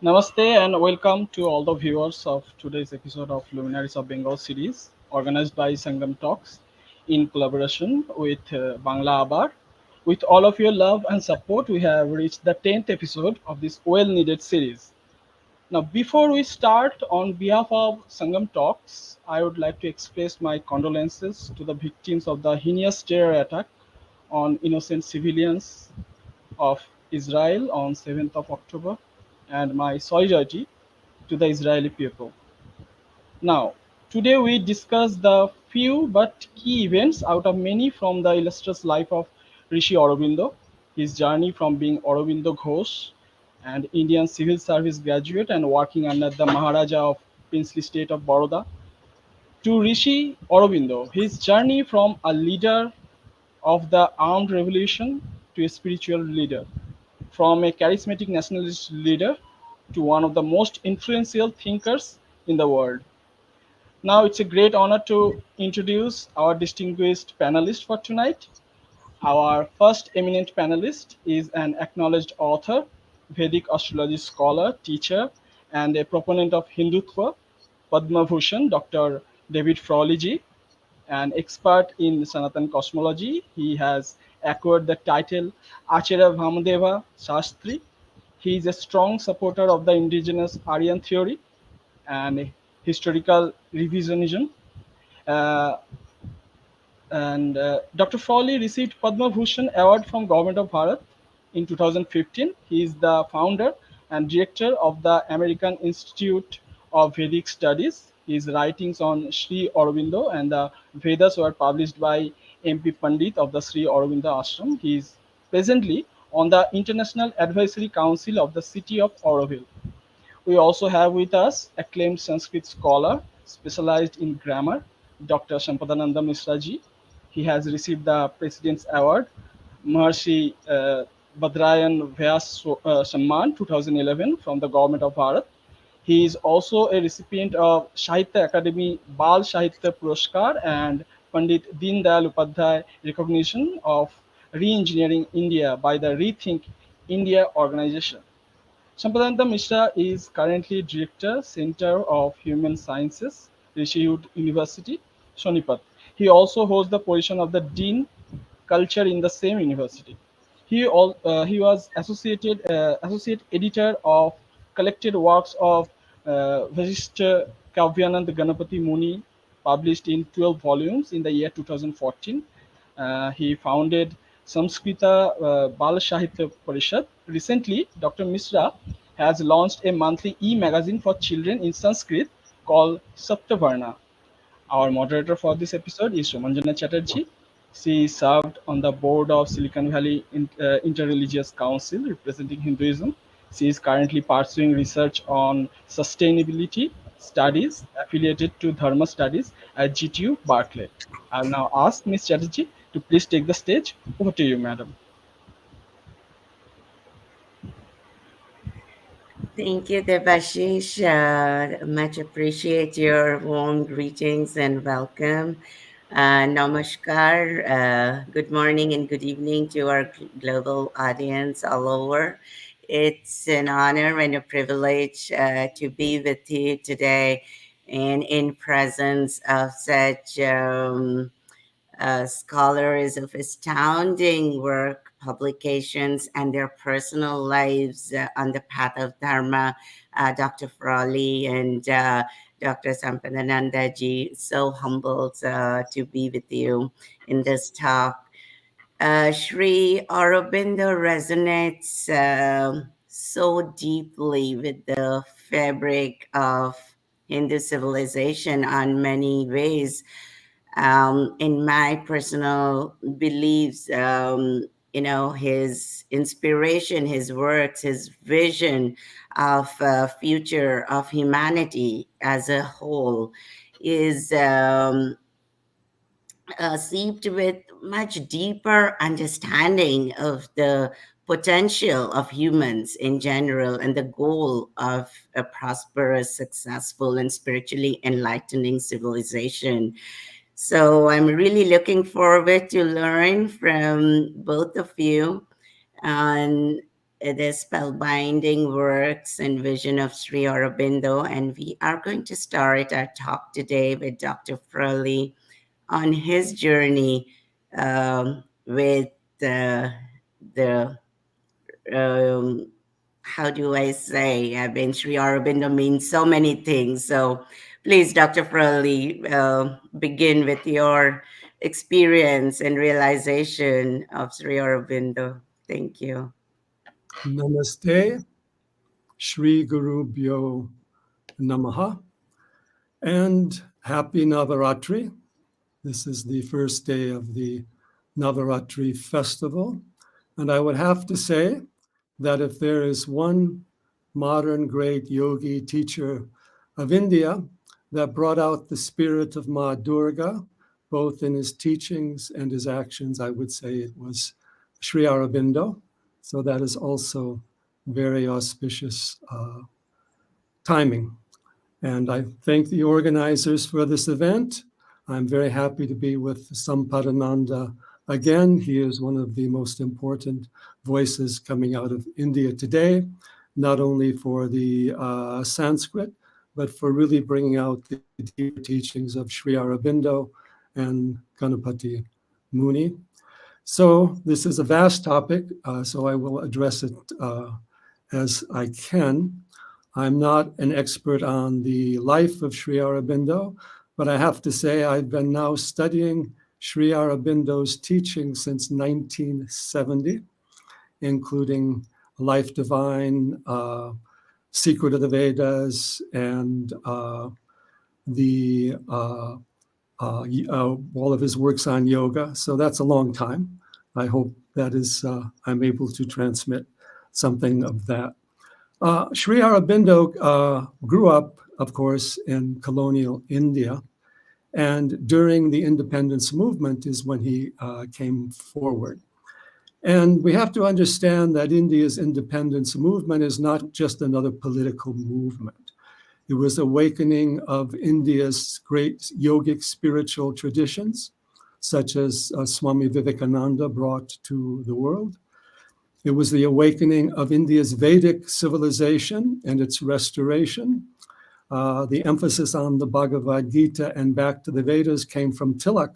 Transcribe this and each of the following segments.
Namaste and welcome to all the viewers of today's episode of Luminaries of Bengal series, organized by Sangam Talks in collaboration with Bangla Abar. With all of your love and support, we have reached the 10th episode of this well needed series. Now, before we start, on behalf of Sangam Talks, I would like to express my condolences to the victims of the heinous terror attack on innocent civilians of Israel on 7th of October and my solidarity to the Israeli people. Now, today we discuss the few but key events out of many from the illustrious life of Rishi Aurobindo, his journey from being Aurobindo Ghosh, an Indian civil service graduate and working under the Maharaja of princely state of Baroda, to Rishi Aurobindo, his journey from a leader of the armed revolution to a spiritual leader, from a charismatic nationalist leader to one of the most influential thinkers in the world. Now it's a great honor to introduce our distinguished panelist for tonight. Our first eminent panelist is an acknowledged author, Vedic astrology scholar, teacher, and a proponent of Hindutva, Padma Bhushan, Dr. David Frawley, an expert in Sanatan cosmology. He has acquired the title Acharya Vamadeva Shastri. He is a strong supporter of the indigenous Aryan theory and historical revisionism. Uh, and Dr. Frawley received Padma Bhushan Award from Government of Bharat in 2015. He is the founder and director of the American Institute of Vedic Studies. His writings on Sri Aurobindo and the Vedas were published by MP Pandit of the Sri Aurobindo Ashram. He is presently on the International Advisory Council of the City of Auroville. We also have with us acclaimed Sanskrit scholar specialized in grammar, Dr. Sampadananda Mishra ji. He has received the President's Award, Maharshi Badrayan Vyas Samman 2011 from the Government of Bharat. He is also a recipient of Sahitya Academy Bal Sahitya Puraskar and Pandit Deen Dayal Upadhyay recognition of re-engineering India by the Rethink India organization. Sampadananda Mishra is currently Director, Center of Human Sciences, Rishi University, Sonipat. He also holds the position of the Dean Culture in the same university. He was associate editor of collected works of Vasishtha Kavyanand Ganapati Muni, published in 12 volumes in the year 2014. He founded Samskrita Bal Sahitya Parishad. Recently, Dr. Mishra has launched a monthly e-magazine for children in Sanskrit called Saptavarna. Our moderator for this episode is Somanjana Chatterjee. She served on the board of Silicon Valley Interreligious Council representing Hinduism. She is currently pursuing research on sustainability studies affiliated to Dharma Studies at GTU Berkeley. I'll now ask Ms. Chatterjee to please take the stage. Over to you, madam. Thank you, Debashish. Much appreciate your warm greetings and welcome. Namaskar. Good morning and good evening to our global audience all over. It's an honor and a privilege to be with you today and in presence of such scholars of astounding work, publications, and their personal lives on the path of Dharma, Dr. Frawley and Dr. Sampanananda ji. So humbled to be with you in this talk. Sri Aurobindo resonates so deeply with the fabric of Hindu civilization on many ways. In my personal beliefs, his inspiration, his works, his vision of future of humanity as a whole is seeped with much deeper understanding of the potential of humans in general and the goal of a prosperous, successful, and spiritually enlightening civilization. So I'm really looking forward to learn from both of you. And the spellbinding works and vision of Sri Aurobindo. And we are going to start our talk today with Dr. Furley on his journey with the how do I say? I mean, Sri Aurobindo means so many things. So please, Dr. Furley, begin with your experience and realization of Sri Aurobindo. Thank you. Namaste, Shri Gurubhyo Namaha, and happy Navaratri. This is the first day of the Navaratri festival. And I would have to say that if there is one modern great yogi teacher of India that brought out the spirit of Ma Durga, both in his teachings and his actions, I would say it was Sri Aurobindo. So that is also very auspicious timing. And I thank the organizers for this event. I'm very happy to be with Sampadananda again. He is one of the most important voices coming out of India today, not only for the Sanskrit, but for really bringing out the deep teachings of Sri Aurobindo and Ganapati Muni. So this is a vast topic, so I will address it as I can. I'm not an expert on the life of Sri Aurobindo, but I have to say I've been now studying Sri Aurobindo's teaching since 1970, including Life Divine, Secret of the Vedas, and all of his works on yoga. So that's a long time. I hope that is I'm able to transmit something of that. Sri Aurobindo grew up, of course, in colonial India. And during the independence movement is when he came forward. And we have to understand that India's independence movement is not just another political movement. It was awakening of India's great yogic spiritual traditions, such as Swami Vivekananda brought to the world. It was the awakening of India's Vedic civilization and its restoration. The emphasis on the Bhagavad Gita and back to the Vedas came from Tilak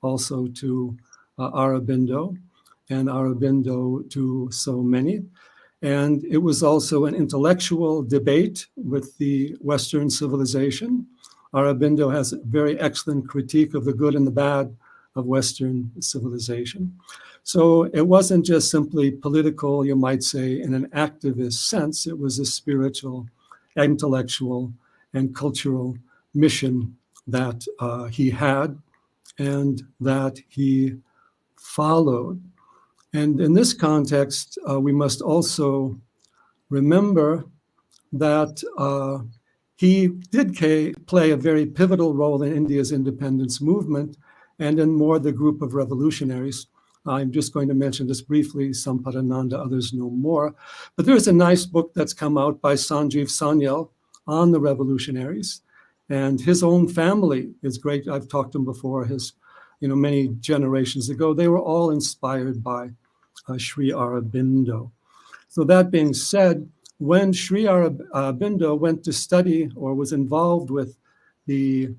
also to Aurobindo, and Aurobindo to so many. And it was also an intellectual debate with the Western civilization. Aurobindo has a very excellent critique of the good and the bad of Western civilization. So it wasn't just simply political, you might say, in an activist sense. It was a spiritual, intellectual, and cultural mission that he had and that he followed. And in this context, we must also remember that he did play a very pivotal role in India's independence movement and in more the group of revolutionaries. I'm just going to mention this briefly. Sampadananda, others know more. But there's a nice book that's come out by Sanjeev Sanyal on the revolutionaries. And his own family is great. I've talked to him before. Many generations ago, they were all inspired by Sri Aurobindo. So that being said, when Sri Aurobindo went to study or was involved with the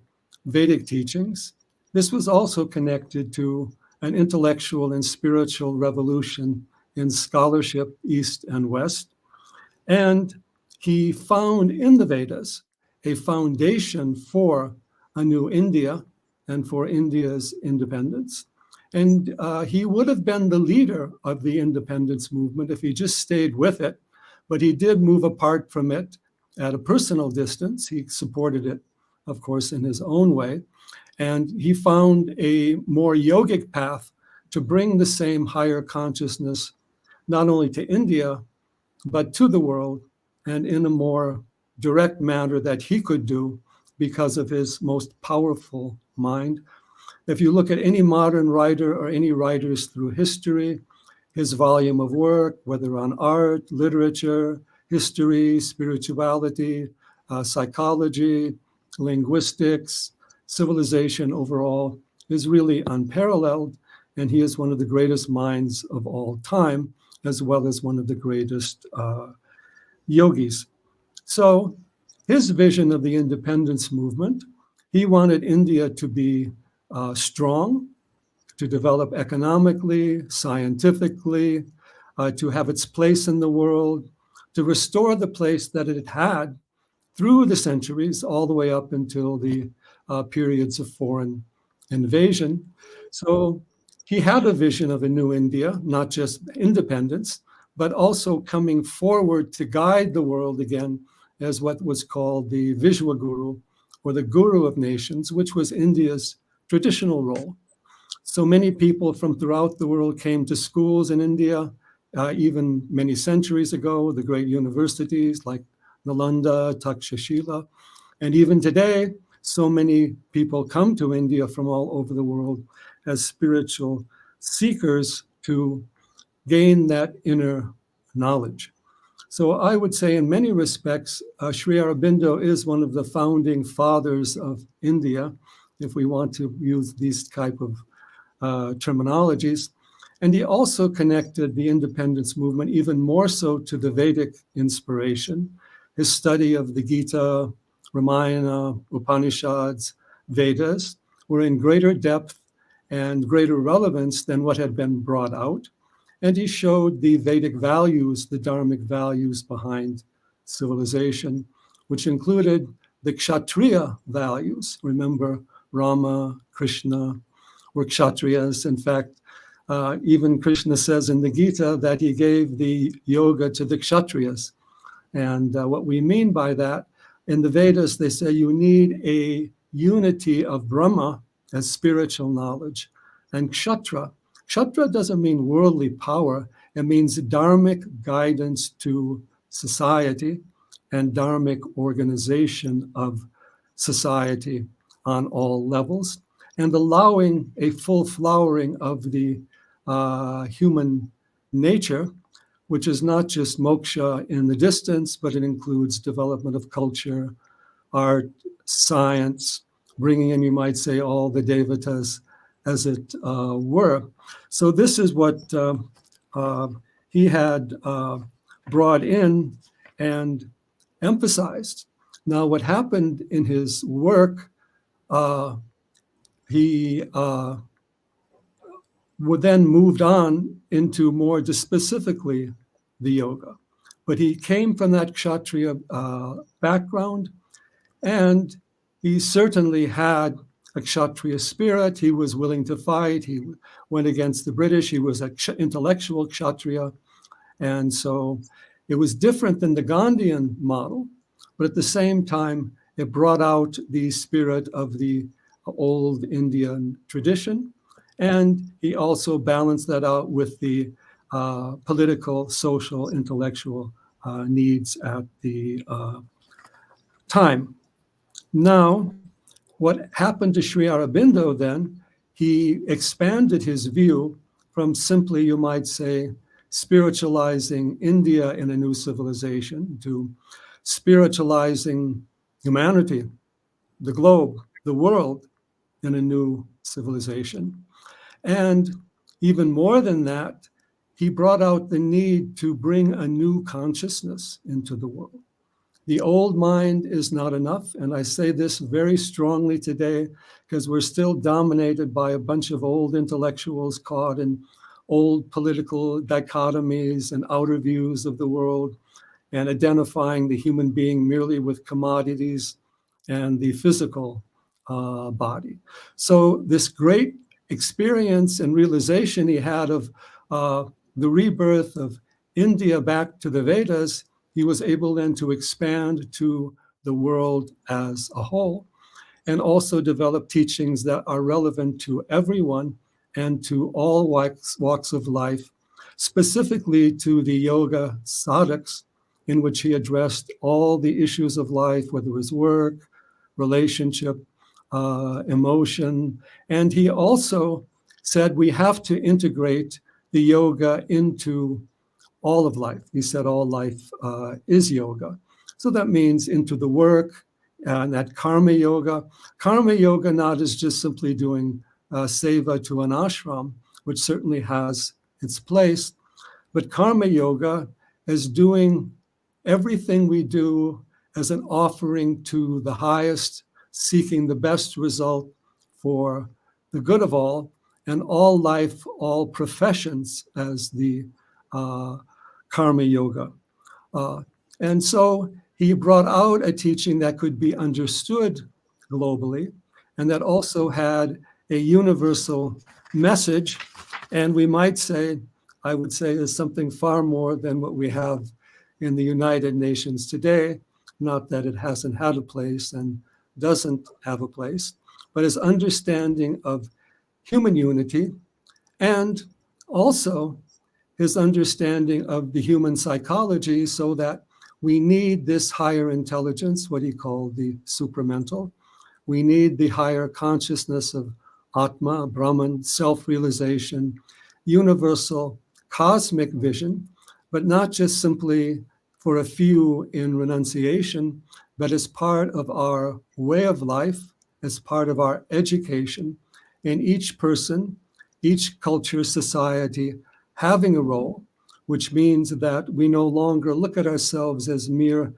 Vedic teachings, this was also connected to an intellectual and spiritual revolution in scholarship, East and West. And he found in the Vedas a foundation for a new India and for India's independence. And he would have been the leader of the independence movement if he just stayed with it. But he did move apart from it at a personal distance. He supported it, of course, in his own way. And he found a more yogic path to bring the same higher consciousness, not only to India, but to the world, and in a more direct manner that he could do because of his most powerful mind. If you look at any modern writer or any writers through history, his volume of work, whether on art, literature, history, spirituality, psychology, linguistics, civilization overall, is really unparalleled. And he is one of the greatest minds of all time. as well as one of the greatest yogis. So his vision of the independence movement, he wanted India to be strong, to develop economically, scientifically, to have its place in the world, to restore the place that it had through the centuries, all the way up until the periods of foreign invasion. So he had a vision of a new India, not just independence, but also coming forward to guide the world again as what was called the Vishwaguru, or the Guru of Nations, which was India's traditional role. So many people from throughout the world came to schools in India, even many centuries ago, the great universities like Nalanda, Takshashila. And even today, so many people come to India from all over the world as spiritual seekers to gain that inner knowledge. So I would say in many respects, Sri Aurobindo is one of the founding fathers of India, if we want to use these type of terminologies. And he also connected the independence movement even more so to the Vedic inspiration. His study of the Gita, Ramayana, Upanishads, Vedas were in greater depth and greater relevance than what had been brought out. And he showed the Vedic values, the Dharmic values behind civilization, which included the Kshatriya values. Remember, Rama, Krishna were Kshatriyas. In fact, even Krishna says in the Gita that he gave the yoga to the Kshatriyas. And what we mean by that, in the Vedas, they say you need a unity of Brahma as spiritual knowledge and Kshatriya. Kshatriya doesn't mean worldly power. It means dharmic guidance to society and dharmic organization of society on all levels, and allowing a full flowering of the human nature, which is not just moksha in the distance, but it includes development of culture, art, science, bringing in, you might say, all the devatas as it were. So this is what he had brought in and emphasized. Now, what happened in his work, he would then moved on into more just specifically the yoga. But he came from that Kshatriya background, and he certainly had a Kshatriya spirit. He was willing to fight. He went against the British. He was an intellectual Kshatriya. And so it was different than the Gandhian model, but at the same time, it brought out the spirit of the old Indian tradition. And he also balanced that out with the political, social, intellectual needs at the time. Now, what happened to Sri Aurobindo then, he expanded his view from simply, you might say, spiritualizing India in a new civilization to spiritualizing humanity, the globe, the world in a new civilization. And even more than that, he brought out the need to bring a new consciousness into the world. The old mind is not enough. And I say this very strongly today because we're still dominated by a bunch of old intellectuals caught in old political dichotomies and outer views of the world and identifying the human being merely with commodities and the physical body. So this great experience and realization he had of the rebirth of India back to the Vedas, he was able then to expand to the world as a whole and also develop teachings that are relevant to everyone and to all walks of life, specifically to the yoga sadhaks, in which he addressed all the issues of life, whether it was work, relationship, emotion. And he also said we have to integrate the yoga into all of life. He said all life is yoga. So that means into the work and that karma yoga. Karma yoga not is just simply doing seva to an ashram, which certainly has its place, but karma yoga is doing everything we do as an offering to the highest, seeking the best result for the good of all, and all life, all professions as the karma yoga. And so he brought out a teaching that could be understood globally and that also had a universal message. And we might say, I would say, is something far more than what we have in the United Nations today. Not that it hasn't had a place and doesn't have a place, but his understanding of human unity and also his understanding of the human psychology, so that we need this higher intelligence, what he called the supramental. We need the higher consciousness of Atma, Brahman, self-realization, universal cosmic vision, but not just simply for a few in renunciation, but as part of our way of life, as part of our education, in each person, each culture, society, having a role, which means that we no longer look at ourselves as mere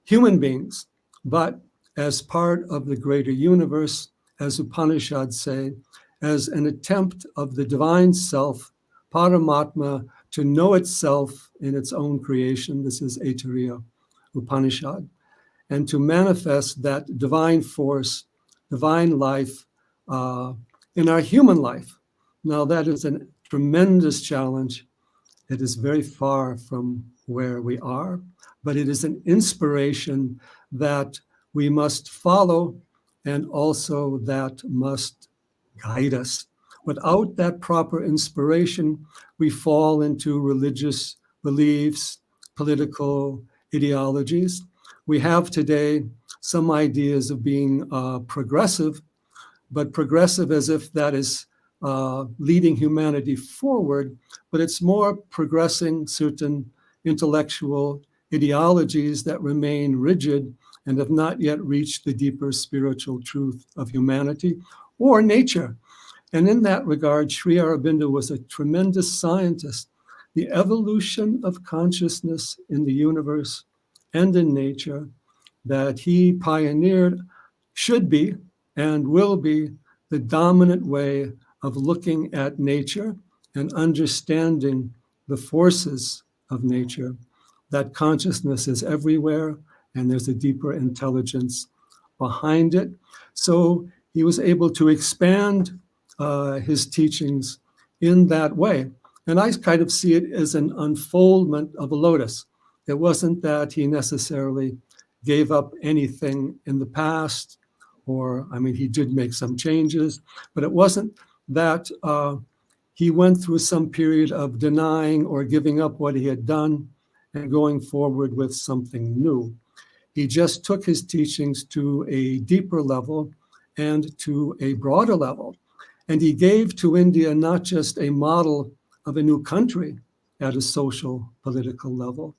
human beings, but as part of the greater universe, as Upanishads say, as an attempt of the divine self, Paramatma, to know itself in its own creation. This is Aitareya Upanishad. And to manifest that divine force, divine life in our human life. Now, that is a tremendous challenge. It is very far from where we are, but it is an inspiration that we must follow and also that must guide us. Without that proper inspiration, we fall into religious beliefs, political ideologies. We have today some ideas of being progressive, but progressive as if that is leading humanity forward, but it's more progressing certain intellectual ideologies that remain rigid and have not yet reached the deeper spiritual truth of humanity or nature. And in that regard, Sri Aurobindo was a tremendous scientist. The evolution of consciousness in the universe and in nature that he pioneered should be and will be the dominant way of looking at nature and understanding the forces of nature, that consciousness is everywhere and there's a deeper intelligence behind it. So he was able to expand his teachings in that way. And I kind of see it as an unfoldment of a lotus. It wasn't that he necessarily gave up anything in the past, or, I mean, he did make some changes, but it wasn't that he went through some period of denying or giving up what he had done and going forward with something new. He just took his teachings to a deeper level and to a broader level. And he gave to India not just a model of a new country at a social, political level.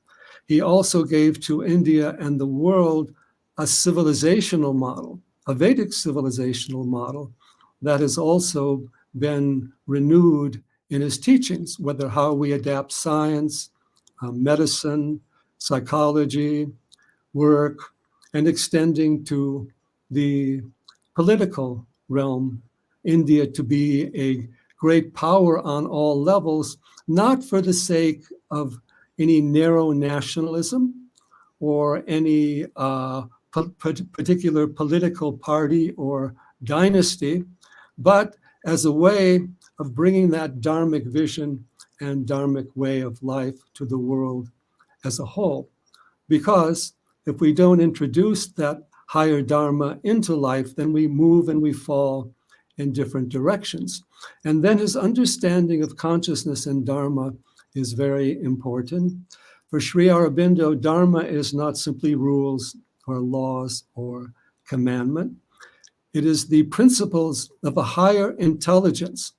He also gave to India and the world a civilizational model, a Vedic civilizational model that has also been renewed in his teachings, whether how we adapt science, medicine, psychology, work, and extending to the political realm, India to be a great power on all levels, not for the sake of any narrow nationalism or any particular political party or dynasty, but as a way of bringing that dharmic vision and dharmic way of life to the world as a whole. Because if we don't introduce that higher dharma into life, then we move and we fall in different directions. And then his understanding of consciousness and dharma is very important. For Sri Aurobindo, dharma is not simply rules or laws or commandment. It is the principles of a higher intelligence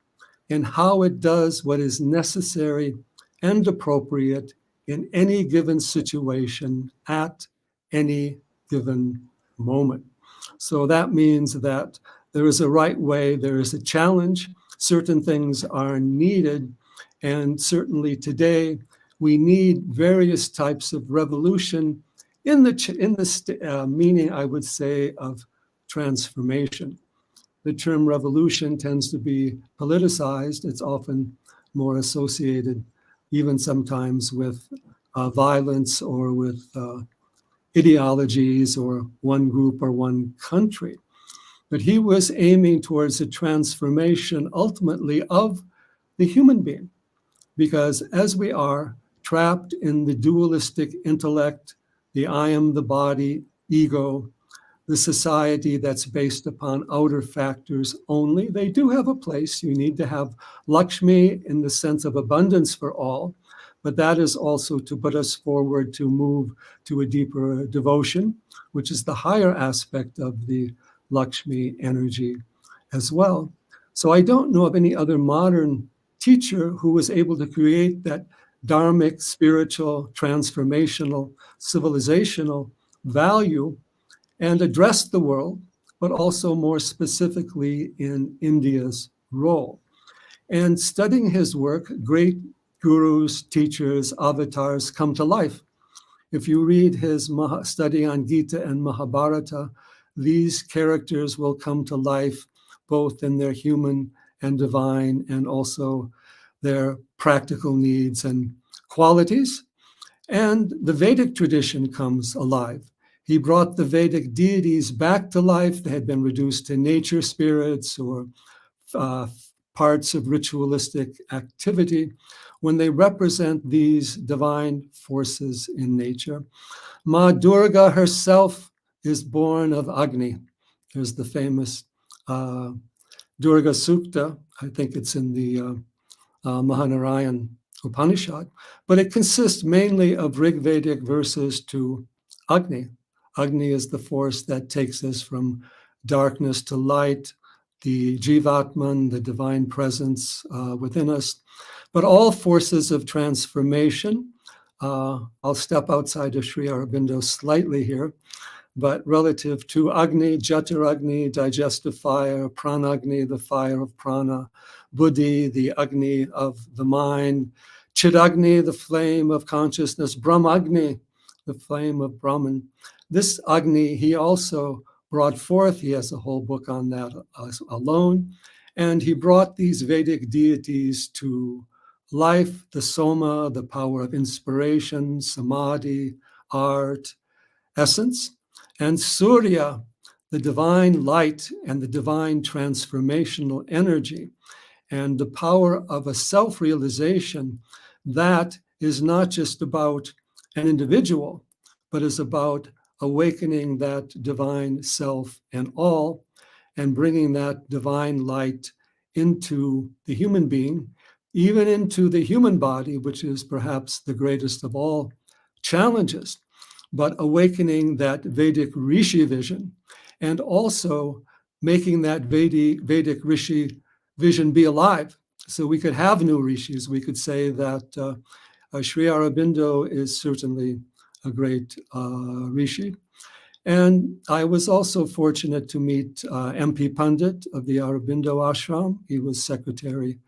and how it does what is necessary and appropriate in any given situation at any given moment. So that means that there is a right way, there is a challenge, certain things are needed, And certainly today, we need various types of revolution in the meaning, I would say, of transformation. The term revolution tends to be politicized. It's often more associated, even sometimes, with violence or with ideologies or one group or one country. But he was aiming towards a transformation ultimately of the human being, because as we are trapped in the dualistic intellect, the I am, the body, ego, the society that's based upon outer factors only, they do have a place. You need to have Lakshmi in the sense of abundance for all, but that is also to put us forward to move to a deeper devotion, which is the higher aspect of the Lakshmi energy as well. So I don't know of any other modern teacher who was able to create that dharmic, spiritual, transformational, civilizational value and address the world, but also more specifically in India's role. And studying his work, great gurus, teachers, avatars come to life. If you read his study on Gita and Mahabharata, these characters will come to life both in their human and divine and also their practical needs and qualities. And the Vedic tradition comes alive. He brought the Vedic deities back to life. They had been reduced to nature spirits or parts of ritualistic activity when they represent these divine forces in nature. Ma Durga herself is born of Agni. There's the famous Durga Sukta. I think it's in the Mahanarayan Upanishad, but it consists mainly of Rig Vedic verses to Agni. Agni is the force that takes us from darkness to light, the Jivatman, the divine presence within us, but all forces of transformation. I'll step outside of Sri Aurobindo slightly here, but relative to Agni, Jataragni, digestive fire, Pranagni, the fire of prana, Buddhi, the Agni of the mind, Chidagni, the flame of consciousness, Brahmagni, the flame of Brahman. This Agni, he also brought forth, he has a whole book on that alone, and he brought these Vedic deities to life, the Soma, the power of inspiration, Samadhi, art, essence, and Surya, the divine light and the divine transformational energy, and the power of a self-realization that is not just about an individual, but is about awakening that divine self and all, and bringing that divine light into the human being, even into the human body, which is perhaps the greatest of all challenges, but awakening that Vedic Rishi vision, and also making that Vedic Rishi vision be alive. So we could have new rishis. We could say that Sri Aurobindo is certainly a great rishi. And I was also fortunate to meet M.P. Pandit of the Aurobindo Ashram. He was secretary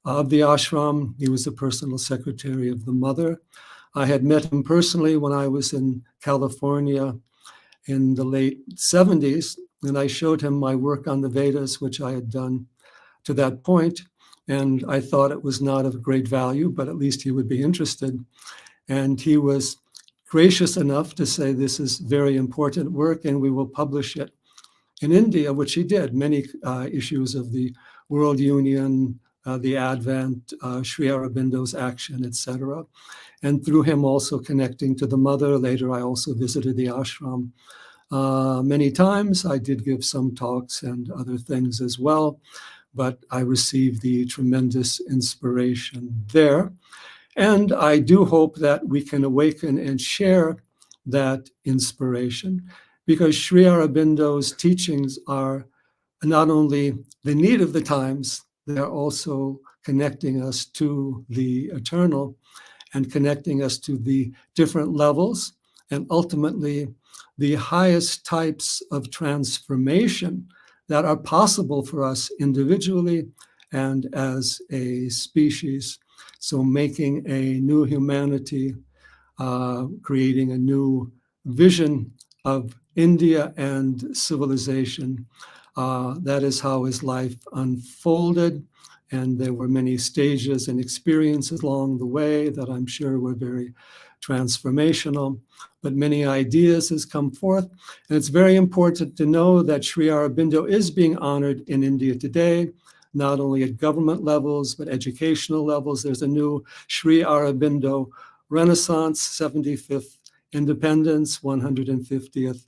of the ashram. He was the personal secretary of the mother. I had met him personally when I was in California in the late 70s, and I showed him my work on the Vedas, which I had done to that point. And I thought it was not of great value, but at least he would be interested. And he was gracious enough to say, this is very important work and we will publish it in India, which he did. Many issues of the World Union, the Advent, Sri Aurobindo's action, etc. And through him also connecting to the mother. Later, I also visited the ashram many times. I did give some talks and other things as well, but I received the tremendous inspiration there. And I do hope that we can awaken and share that inspiration, because Sri Aurobindo's teachings are not only the need of the times, they're also connecting us to the eternal and connecting us to the different levels and ultimately the highest types of transformation that are possible for us individually and as a species. So making a new humanity, creating a new vision of India and civilization. That is how his life unfolded. And there were many stages and experiences along the way that I'm sure were very transformational, but many ideas has come forth. And it's very important to know that Sri Aurobindo is being honored in India today, not only at government levels, but educational levels. There's a new Sri Aurobindo Renaissance, 75th independence, 150th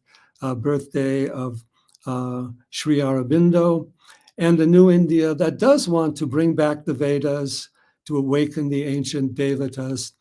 birthday of Sri Aurobindo, and a new India that does want to bring back the Vedas, to awaken the ancient Devatas,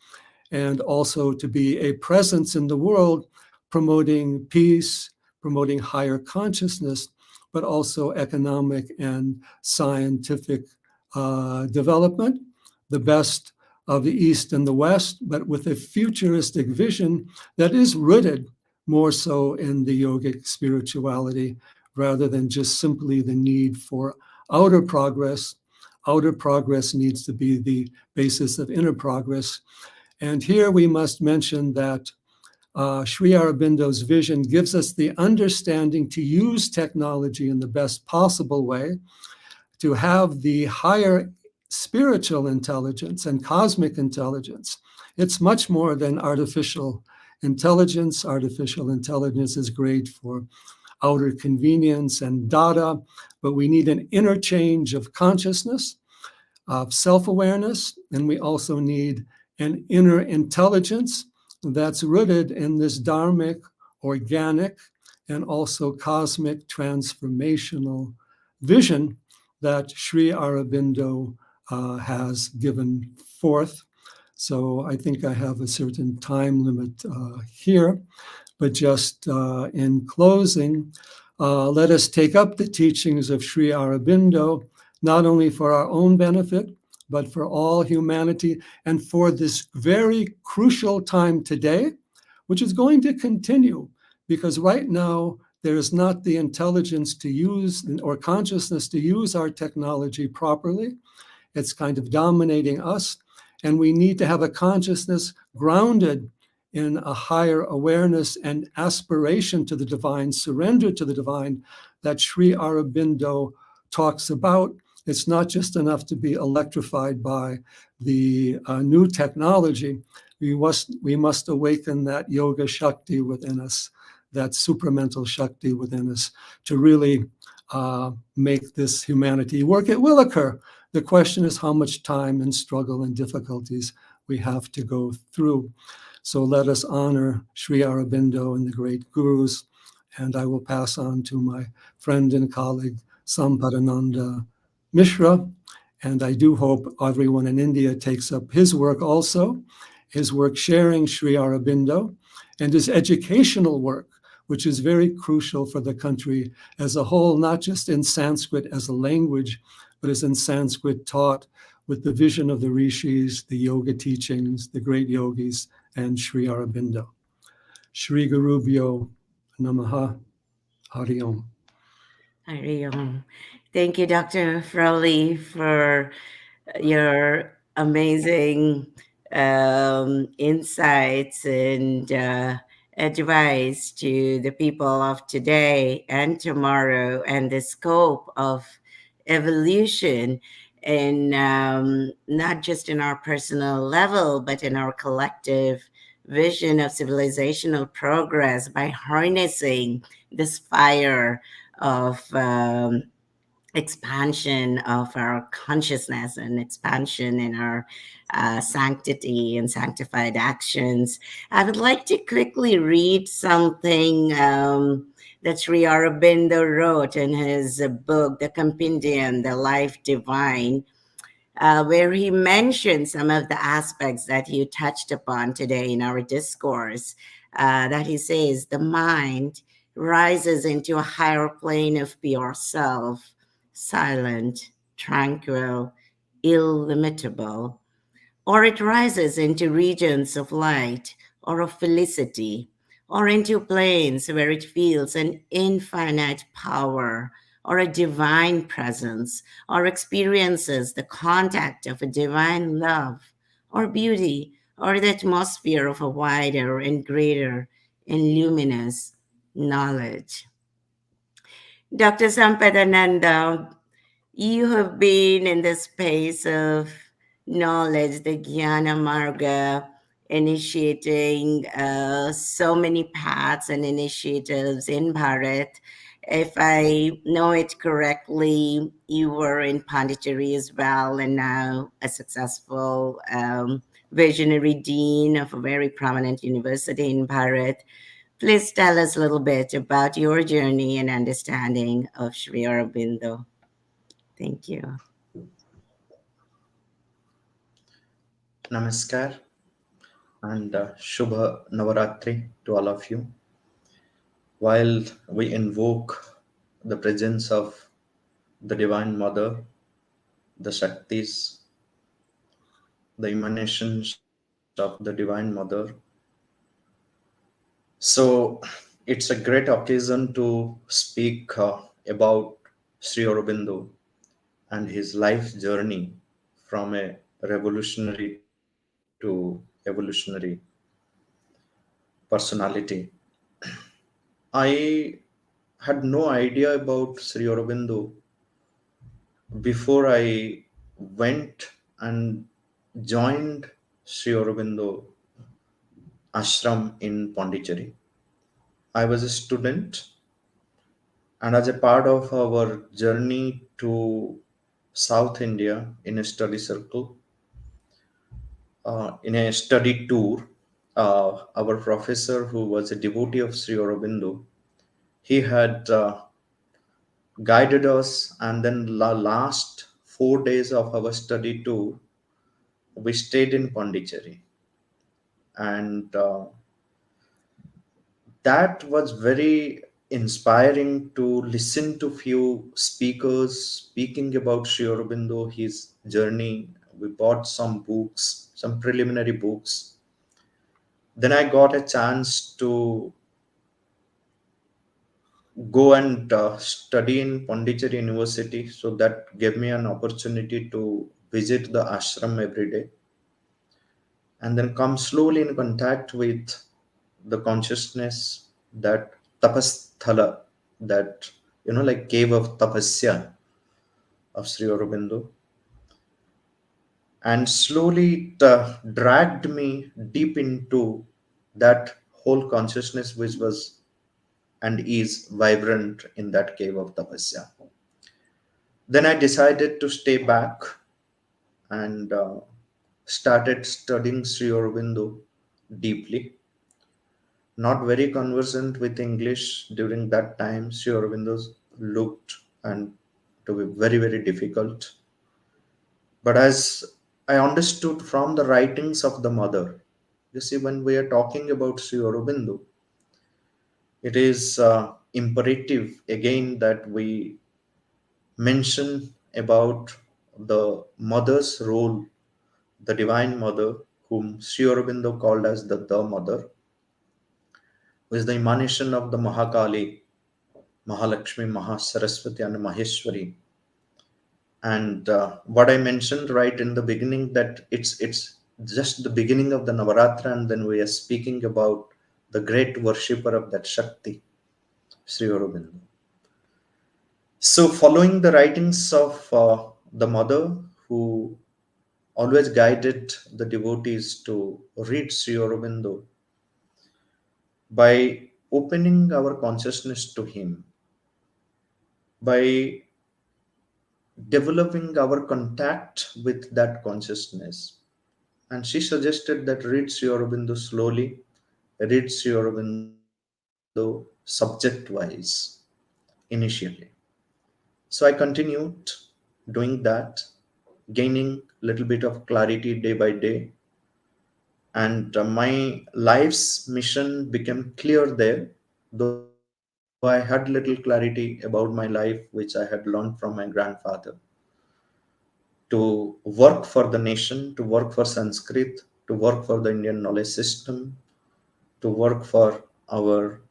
and also to be a presence in the world, promoting peace, promoting higher consciousness, but also economic and scientific development, the best of the East and the West, but with a futuristic vision that is rooted more so in the yogic spirituality rather than just simply the need for outer progress. Outer progress needs to be the basis of inner progress. And here we must mention that Sri Aurobindo's vision gives us the understanding to use technology in the best possible way, to have the higher spiritual intelligence and cosmic intelligence. It's much more than artificial intelligence. Artificial intelligence is great for outer convenience and data, but we need an interchange of consciousness, of self-awareness, and we also need an inner intelligence that's rooted in this dharmic, organic, and also cosmic transformational vision that Sri Aurobindo has given forth. So I think I have a certain time limit here, but just in closing, let us take up the teachings of Sri Aurobindo, not only for our own benefit, but for all humanity, and for this very crucial time today, which is going to continue, because right now there is not the intelligence to use or consciousness to use our technology properly. It's kind of dominating us, and we need to have a consciousness grounded in a higher awareness and aspiration to the divine, surrender to the divine that Sri Aurobindo talks about. It's not just enough to be electrified by the new technology. We must awaken that yoga Shakti within us, that supramental Shakti within us, to really make this humanity work. It will occur. The question is how much time and struggle and difficulties we have to go through. So let us honor Sri Aurobindo and the great gurus. And I will pass on to my friend and colleague, Sampadananda Mishra. And I do hope everyone in India takes up his work also, his work sharing Sri Aurobindo, and his educational work, which is very crucial for the country as a whole, not just in Sanskrit as a language, but as in Sanskrit taught with the vision of the rishis, the yoga teachings, the great yogis, and Sri Aurobindo. Shri Gurubhyo Namaha. Hari Om. Hari Om. Thank you, Dr. Frowley, for your amazing insights and advice to the people of today and tomorrow, and the scope of evolution, and not just in our personal level, but in our collective vision of civilizational progress by harnessing this fire of expansion of our consciousness and expansion in our sanctity and sanctified actions. I would like to quickly read something that Sri Aurobindo wrote in his book, The Compendium, The Life Divine, where he mentioned some of the aspects that you touched upon today in our discourse, that he says the mind rises into a higher plane of pure self, silent, tranquil, illimitable, or it rises into regions of light or of felicity, or into planes where it feels an infinite power or a divine presence, or experiences the contact of a divine love or beauty, or the atmosphere of a wider and greater and luminous knowledge. Dr. Sampadananda, you have been in the space of knowledge, the Jnana Marga, initiating so many paths and initiatives in Bharat. If I know it correctly, you were in Pondicherry as well, and now a successful visionary dean of a very prominent university in Bharat. Please tell us a little bit about your journey and understanding of Sri Aurobindo. Thank you. Namaskar and Shubha Navaratri to all of you. While we invoke the presence of the Divine Mother, the Shaktis, the emanations of the Divine Mother, so it's a great occasion to speak about Sri Aurobindo and his life journey from a revolutionary to evolutionary personality. I had no idea about Sri Aurobindo before I went and joined Sri Aurobindo ashram in Pondicherry. I was a student, and as a part of our journey to South India in a study circle, in a study tour, our professor, who was a devotee of Sri Aurobindo, he had guided us, and then the last 4 days of our study tour, we stayed in Pondicherry, and that was very inspiring to listen to few speakers speaking about Sri Aurobindo, his journey. We bought some books, some preliminary books. Then I got a chance to go and study in Pondicherry University. So that gave me an opportunity to visit the ashram every day and then come slowly in contact with the consciousness, that tapasthala, that, like cave of tapasya of Sri Aurobindo. And slowly it dragged me deep into that whole consciousness which was and is vibrant in that cave of tapasya. Then I decided to stay back and started studying Sri Aurobindo deeply. Not very conversant with English during that time. Sri Aurobindo looked and to be very, very difficult. But as I understood from the writings of the mother, you see, when we are talking about Sri Aurobindo, it is imperative again that we mention about the mother's role, the divine mother, whom Sri Aurobindo called as the mother, who is the emanation of the Mahakali, Mahalakshmi, Mahasaraswati, and Maheshwari. And what I mentioned right in the beginning, that it's just the beginning of the Navaratra, and then we are speaking about the great worshipper of that Shakti, Sri Aurobindo. So, following the writings of the mother, who always guided the devotees to read Sri Aurobindo by opening our consciousness to him, by developing our contact with that consciousness. And she suggested that read Sri Aurobindo slowly, read Sri Aurobindo subject wise initially. So I continued doing that, gaining a little bit of clarity day by day. And my life's mission became clear there, though I had little clarity about my life, which I had learned from my grandfather. To work for the nation, to work for Sanskrit, to work for the Indian knowledge system, to work for our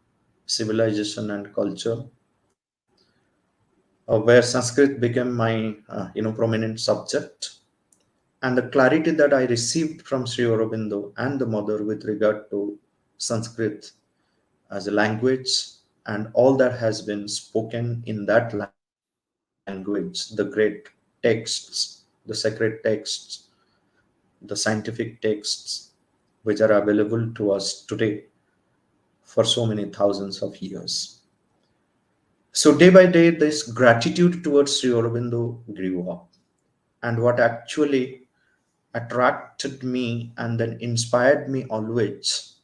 civilization and culture, where Sanskrit became my prominent subject. and the clarity that I received from Sri Aurobindo and the mother with regard to Sanskrit as a language and all that has been spoken in that language, the great texts, the sacred texts, the scientific texts, which are available to us today for so many thousands of years. So, day by day, this gratitude towards Sri Aurobindo grew up. And what actually attracted me and then inspired me always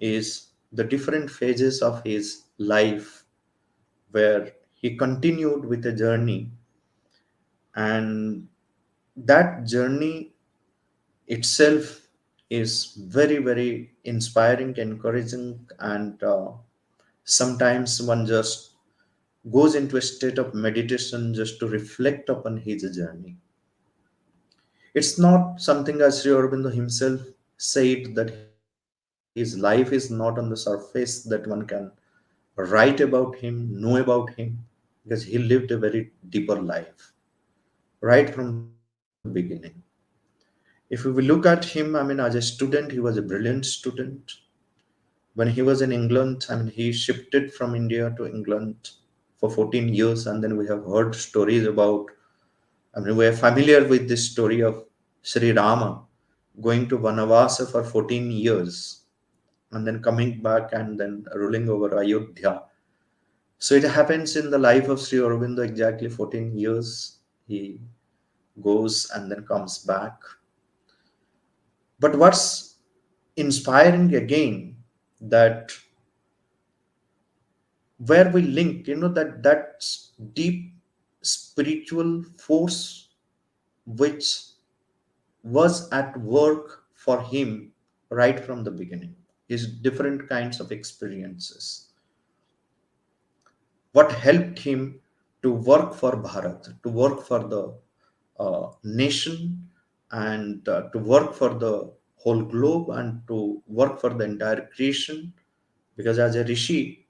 is the different phases of his life where he continued with a journey, and that journey itself is very very inspiring, encouraging, and sometimes one just goes into a state of meditation just to reflect upon his journey. It's not something, as Sri Aurobindo himself said, that his life is not on the surface that one can write about him, know about him, because he lived a very deeper life right from the beginning. If we will look at him, I mean, as a student, he was a brilliant student. When he was in England, I mean, he shifted from India to England for 14 years, and then we have heard stories about, I mean, we are familiar with this story of Sri Rama going to Vanavasa for 14 years and then coming back and then ruling over Ayodhya. So it happens in the life of Sri Aurobindo exactly 14 years. He goes and then comes back. But what's inspiring again, that where we link, that deep spiritual force which was at work for him right from the beginning, his different kinds of experiences, what helped him to work for Bharat, to work for the nation, and to work for the whole globe, and to work for the entire creation. Because as a rishi,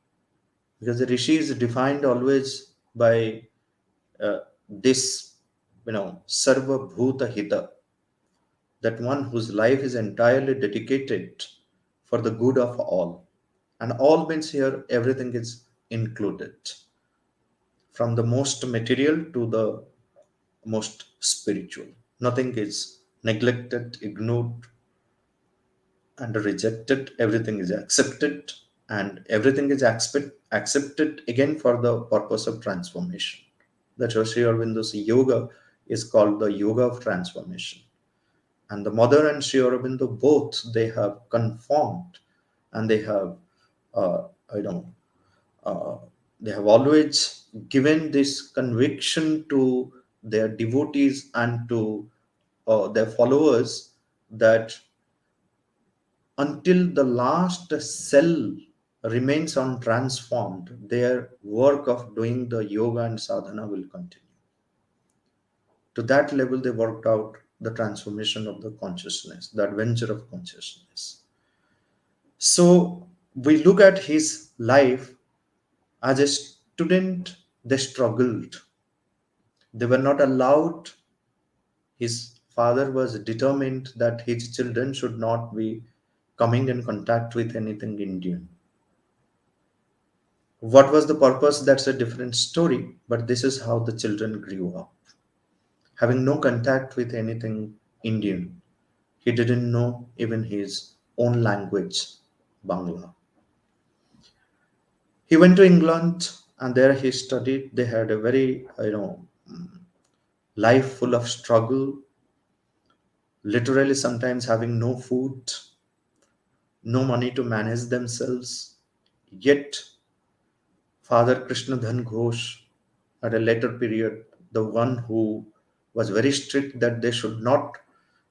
because the rishi is defined always by this, sarva bhuta hita, that one whose life is entirely dedicated for the good of all. And all means here everything is included, from the most material to the most spiritual. Nothing is neglected, ignored, and rejected. Everything is accepted, and everything is accepted again for the purpose of transformation. That's why Sri Aurobindo's yoga is called the yoga of transformation. And the mother and Sri Aurobindo both, they have conformed, and they have, uh, you know, uh, they have always given this conviction to their devotees and to their followers, that until the last cell remains untransformed, their work of doing the yoga and sadhana will continue. To that level, they worked out the transformation of the consciousness, the adventure of consciousness. So we look at his life. As a student, they struggled. They were not allowed. His father was determined that his children should not be coming in contact with anything Indian. What was the purpose? That's a different story. But this is how the children grew up, having no contact with anything Indian. He didn't know even his own language, Bangla. He went to England, and there he studied. They had a very, life full of struggle, literally sometimes having no food, no money to manage themselves. Yet, Father Krishnadhan Ghosh, at a later period, the one who was very strict that they should not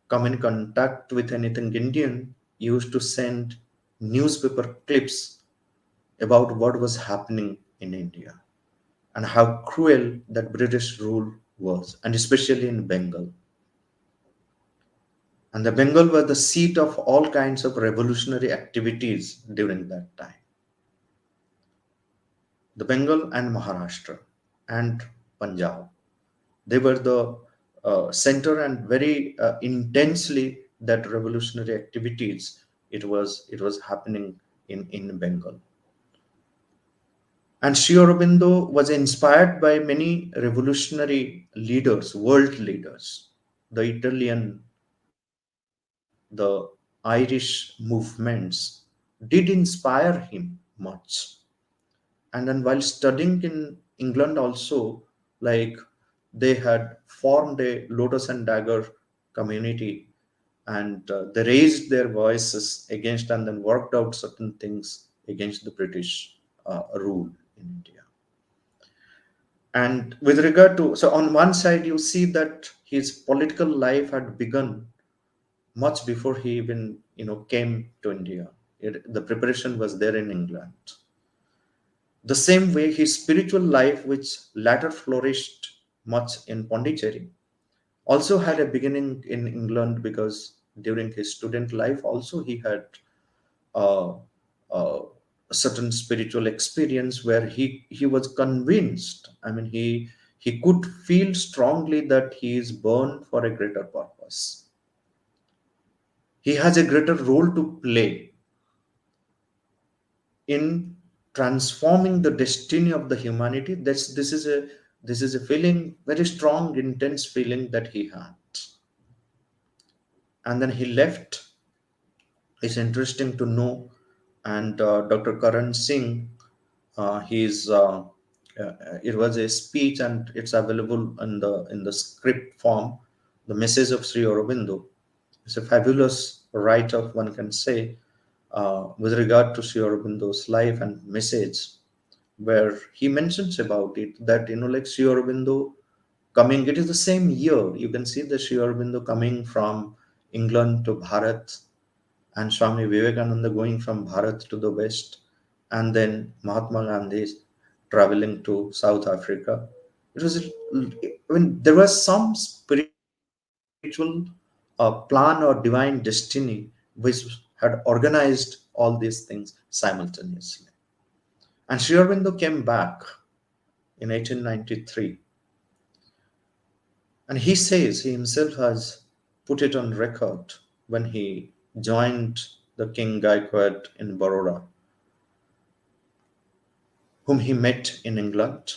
come in contact with anything Indian, used to send newspaper clips about what was happening in India and how cruel that British rule was, and especially in Bengal. And the Bengal was the seat of all kinds of revolutionary activities during that time. The Bengal and Maharashtra and Punjab, they were the center and very intensely that revolutionary activities it was happening in Bengal. And Sri Aurobindo was inspired by many revolutionary leaders, world leaders, the Italian, the Irish movements did inspire him much. And then while studying in England also, like they had formed a Lotus and Dagger community, and they raised their voices against and then worked out certain things against the British rule in India. And with regard to, so on one side, you see that his political life had begun much before he even, came to India. The preparation was there in England. The same way, his spiritual life, which later flourished much in Pondicherry, also had a beginning in England, because during his student life, also he had uh, uh, a certain spiritual experience where he was convinced. I mean, he could feel strongly that he is born for a greater purpose. He has a greater role to play in transforming the destiny of the humanity. This is a feeling, very strong, intense feeling that he had. And then he left. It's interesting to know. And Dr. Karan Singh, he's it was a speech, and it's available in the script form, the message of Sri Aurobindo. It's a fabulous write-up, one can say, with regard to Sri Aurobindo's life and message, where he mentions about it that, like Sri Aurobindo coming, it is the same year. You can see the Sri Aurobindo coming from England to Bharat, and Swami Vivekananda going from Bharat to the West, and then Mahatma Gandhi traveling to South Africa. It was, I mean, there was some spiritual plan or divine destiny which had organized all these things simultaneously. And Sri Aurobindo came back in 1893, and he says he himself has put it on record when he joined the King Gaikwad in Baroda, whom he met in England.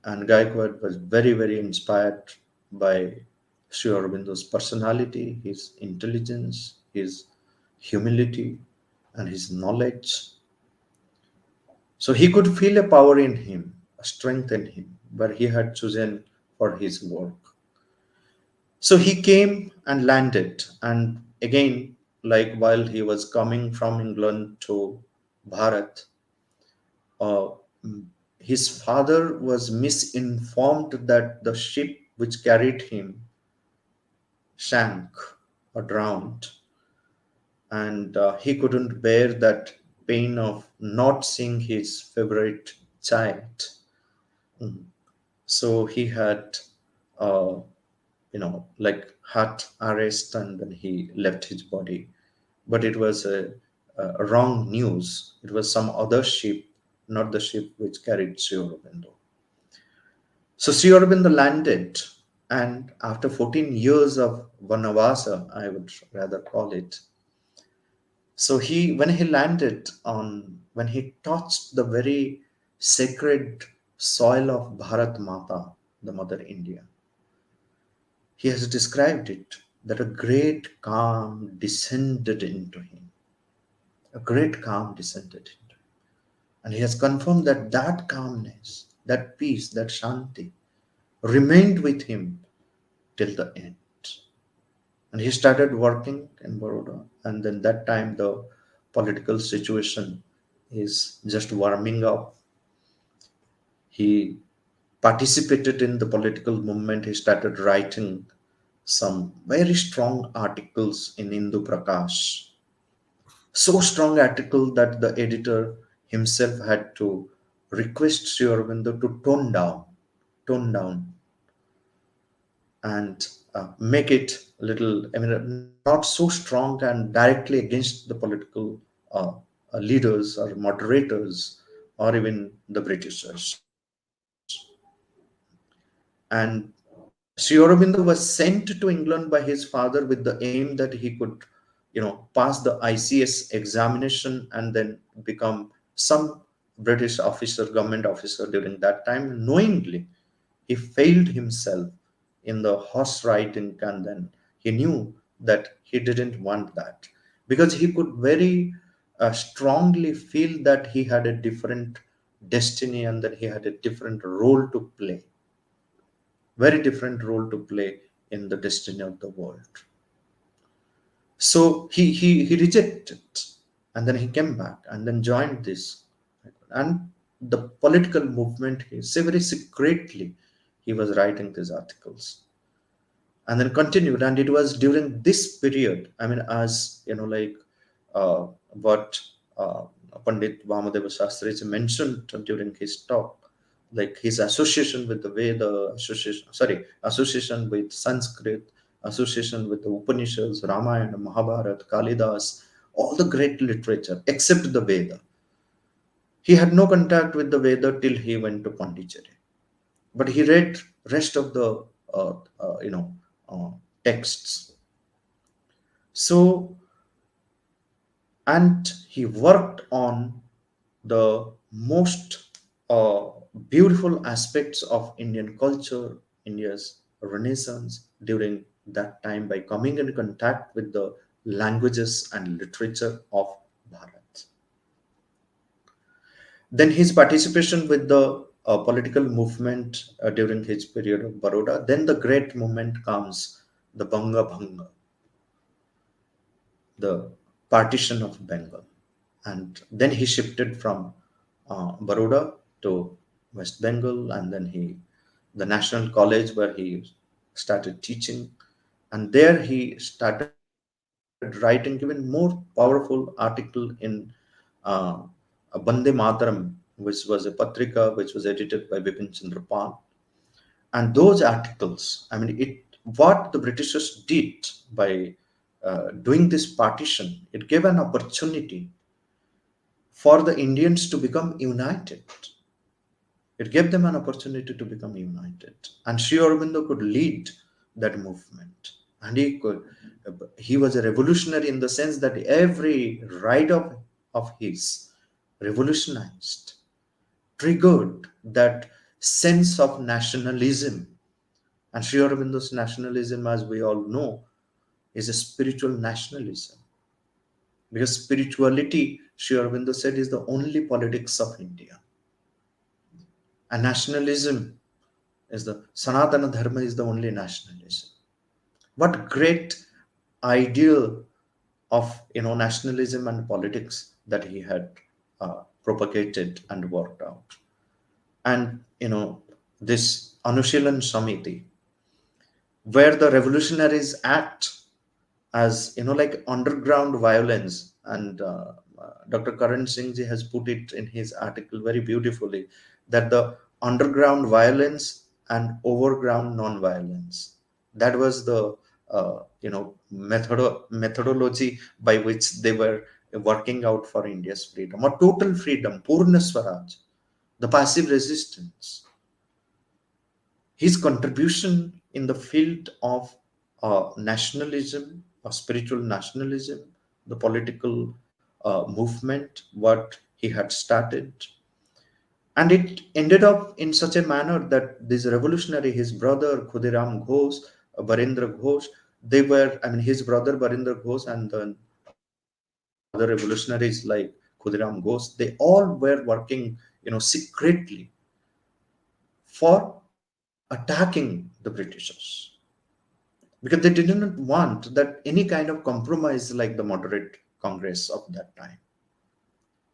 And Gaikwad was very, very inspired by Sri Aurobindo's personality, his intelligence, his humility, and his knowledge. So he could feel a power in him, a strength in him, where he had chosen for his work. So he came and landed, and again, like while he was coming from England to Bharat, uh, his father was misinformed that the ship which carried him sank or drowned, and he couldn't bear that pain of not seeing his favorite child. Mm. So he had, uh, like heart arrest, and then he left his body. But it was a wrong news. It was some other ship, not the ship which carried Sri Aurobindo. So Sri Aurobindo landed, and after 14 years of Vanavasa, I would rather call it. So when he landed when he touched the very sacred soil of Bharat Mata, the Mother India, he has described it that a great calm descended into him. A great calm descended into him. And he has confirmed that that calmness, that peace, that shanti remained with him till the end. And he started working in Baroda. And then that time the political situation is just warming up. He participated in the political movement. He started writing some very strong articles in Hindu Prakash. So strong article that the editor himself had to request Sri Aurobindo to tone down, and make it a little, I mean, not so strong and directly against the political uh, leaders or moderators or even the Britishers. And Sri Aurobindo was sent to England by his father with the aim that he could, pass the ICS examination and then become some British officer, government officer during that time. Knowingly, he failed himself in the horse riding, and then he knew that he didn't want that because he could very strongly feel that he had a different destiny and that he had a different role to play, very different role to play in the destiny of the world. So he rejected, and then he came back and then joined this, and the political movement. He say very secretly he was writing these articles, and then continued. And it was during this period, I mean, as like what uh, Pandit Vamadeva Shastri mentioned during his talk, like his association with the Veda, association with Sanskrit, association with the Upanishads, Ramayana, Mahabharata, Kalidas, all the great literature except the Veda. He had no contact with the Veda till he went to Pondicherry, but he read rest of the uh, uh, you know uh, texts. So, and he worked on the most beautiful aspects of Indian culture, India's Renaissance during that time by coming in contact with the languages and literature of Bharat. Then his participation with the political movement during his period of Baroda. Then the great movement comes, the Banga Bhanga, the partition of Bengal. And then he shifted from Baroda to West Bengal, and then the National College where he started teaching, and there he started writing even more powerful article in uh, Bande Mataram, which was a patrika which was edited by Bipin Chandra Pal. And those articles, I mean, it what the Britishers did by doing this partition, it gave an opportunity for the Indians to become united. It gave them an opportunity to become united. And Sri Aurobindo could lead that movement. And he was a revolutionary in the sense that every ride of his revolutionized, triggered that sense of nationalism. And Sri Aurobindo's nationalism, as we all know, is a spiritual nationalism. Because spirituality, Sri Aurobindo said, is the only politics of India. And nationalism is the Sanatana Dharma is the only nationalism. What great ideal of nationalism and politics that he had propagated and worked out. And this Anushilan Samiti, where the revolutionaries act as like underground violence, and Dr. Karan Singh ji has put it in his article very beautifully, that the underground violence and overground non-violence, that was the methodology by which they were working out for India's freedom, or total freedom, Purna Swaraj, the passive resistance. His contribution in the field of nationalism, spiritual nationalism, the political movement, what he had started. And it ended up in such a manner that this revolutionary, his brother Khudiram Ghosh, Barendra Ghosh, they were, I mean, his brother Barendra Ghosh and then other revolutionaries like Khudiram Ghosh, they all were working, secretly for attacking the Britishers, because they didn't want that any kind of compromise like the moderate Congress of that time.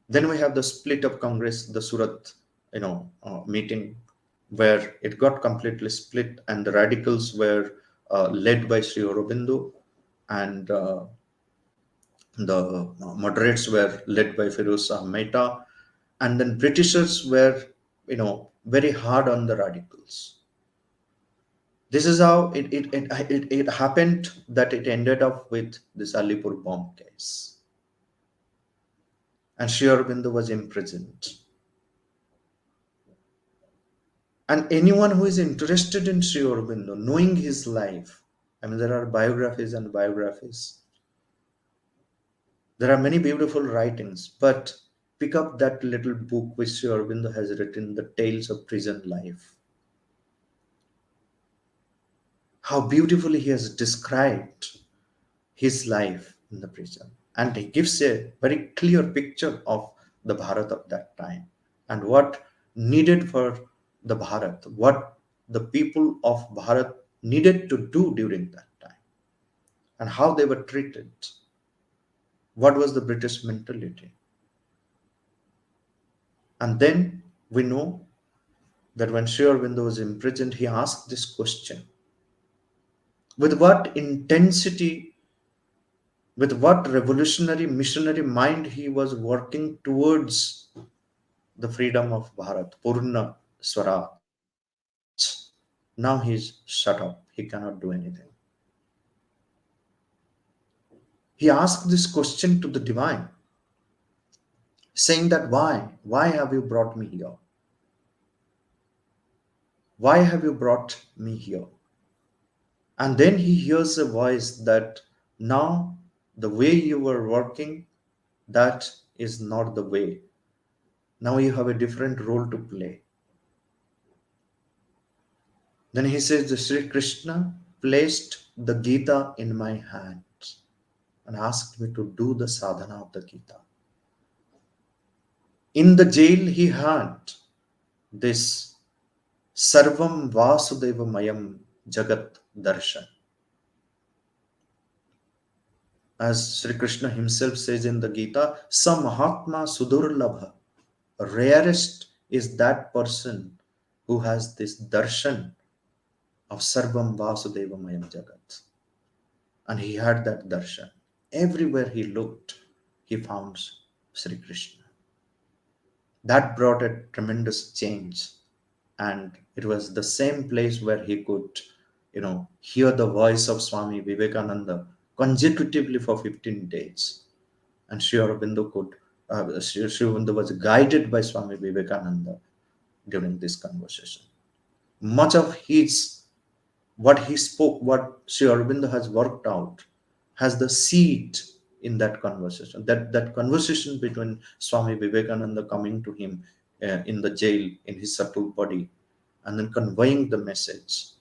Then we have the split of Congress, the Surat, meeting, where it got completely split, and the radicals were led by Sri Aurobindo, and the moderates were led by Firoz Shah Mehta, and then Britishers were, very hard on the radicals. This is how it happened that it ended up with this Alipur bomb case. And Sri Aurobindo was imprisoned. And anyone who is interested in Sri Aurobindo, knowing his life, I mean, there are biographies and biographies. There are many beautiful writings, but pick up that little book which Sri Aurobindo has written, The Tales of Prison Life. How beautifully he has described his life in the prison. And he gives a very clear picture of the Bharat of that time and what needed for the Bharat, what the people of Bharat needed to do during that time, and how they were treated. What was the British mentality? And then we know that when Sri Aurobindo was imprisoned, he asked this question: with what intensity, with what revolutionary missionary mind he was working towards the freedom of Bharat, Purna Swaraj. Now he's shut up, he cannot do anything. He asked this question to the divine, saying that why have you brought me here? Why have you brought me here? And then he hears a voice that now the way you were working, that is not the way. Now you have a different role to play. Then he says, the Sri Krishna placed the Gita in my hands and asked me to do the sadhana of the Gita. In the jail, he had this Sarvam Vasudeva Mayam Jagat Darshan. As Sri Krishna himself says in the Gita, Samahatma Sudurlabha. Rarest is that person who has this darshan of Sarvam Vasudeva Mayam Jagat. And he had that darshan. Everywhere he looked, he found Sri Krishna. That brought a tremendous change. And it was the same place where he could, hear the voice of Swami Vivekananda consecutively for 15 days. And Sri Aurobindo Sri Aurobindo was guided by Swami Vivekananda during this conversation. Much of what he spoke, what Sri Aurobindo has worked out, has the seed in that conversation. That conversation between Swami Vivekananda coming to him in the jail in his subtle body and then conveying the message.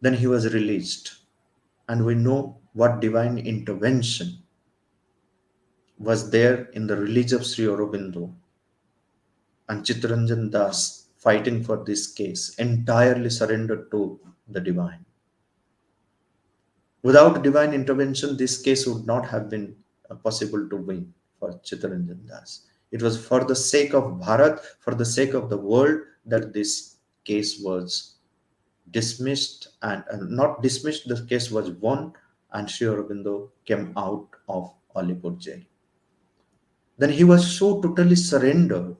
Then he was released. And we know what divine intervention was there in the release of Sri Aurobindo and Chittaranjan Das fighting for this case, entirely surrendered to the divine. Without divine intervention, this case would not have been possible to win for Chittaranjan Das. It was for the sake of Bharat, for the sake of the world, that this case was dismissed and not dismissed, the case was won, and Sri Aurobindo came out of Alipur jail. Then he was so totally surrendered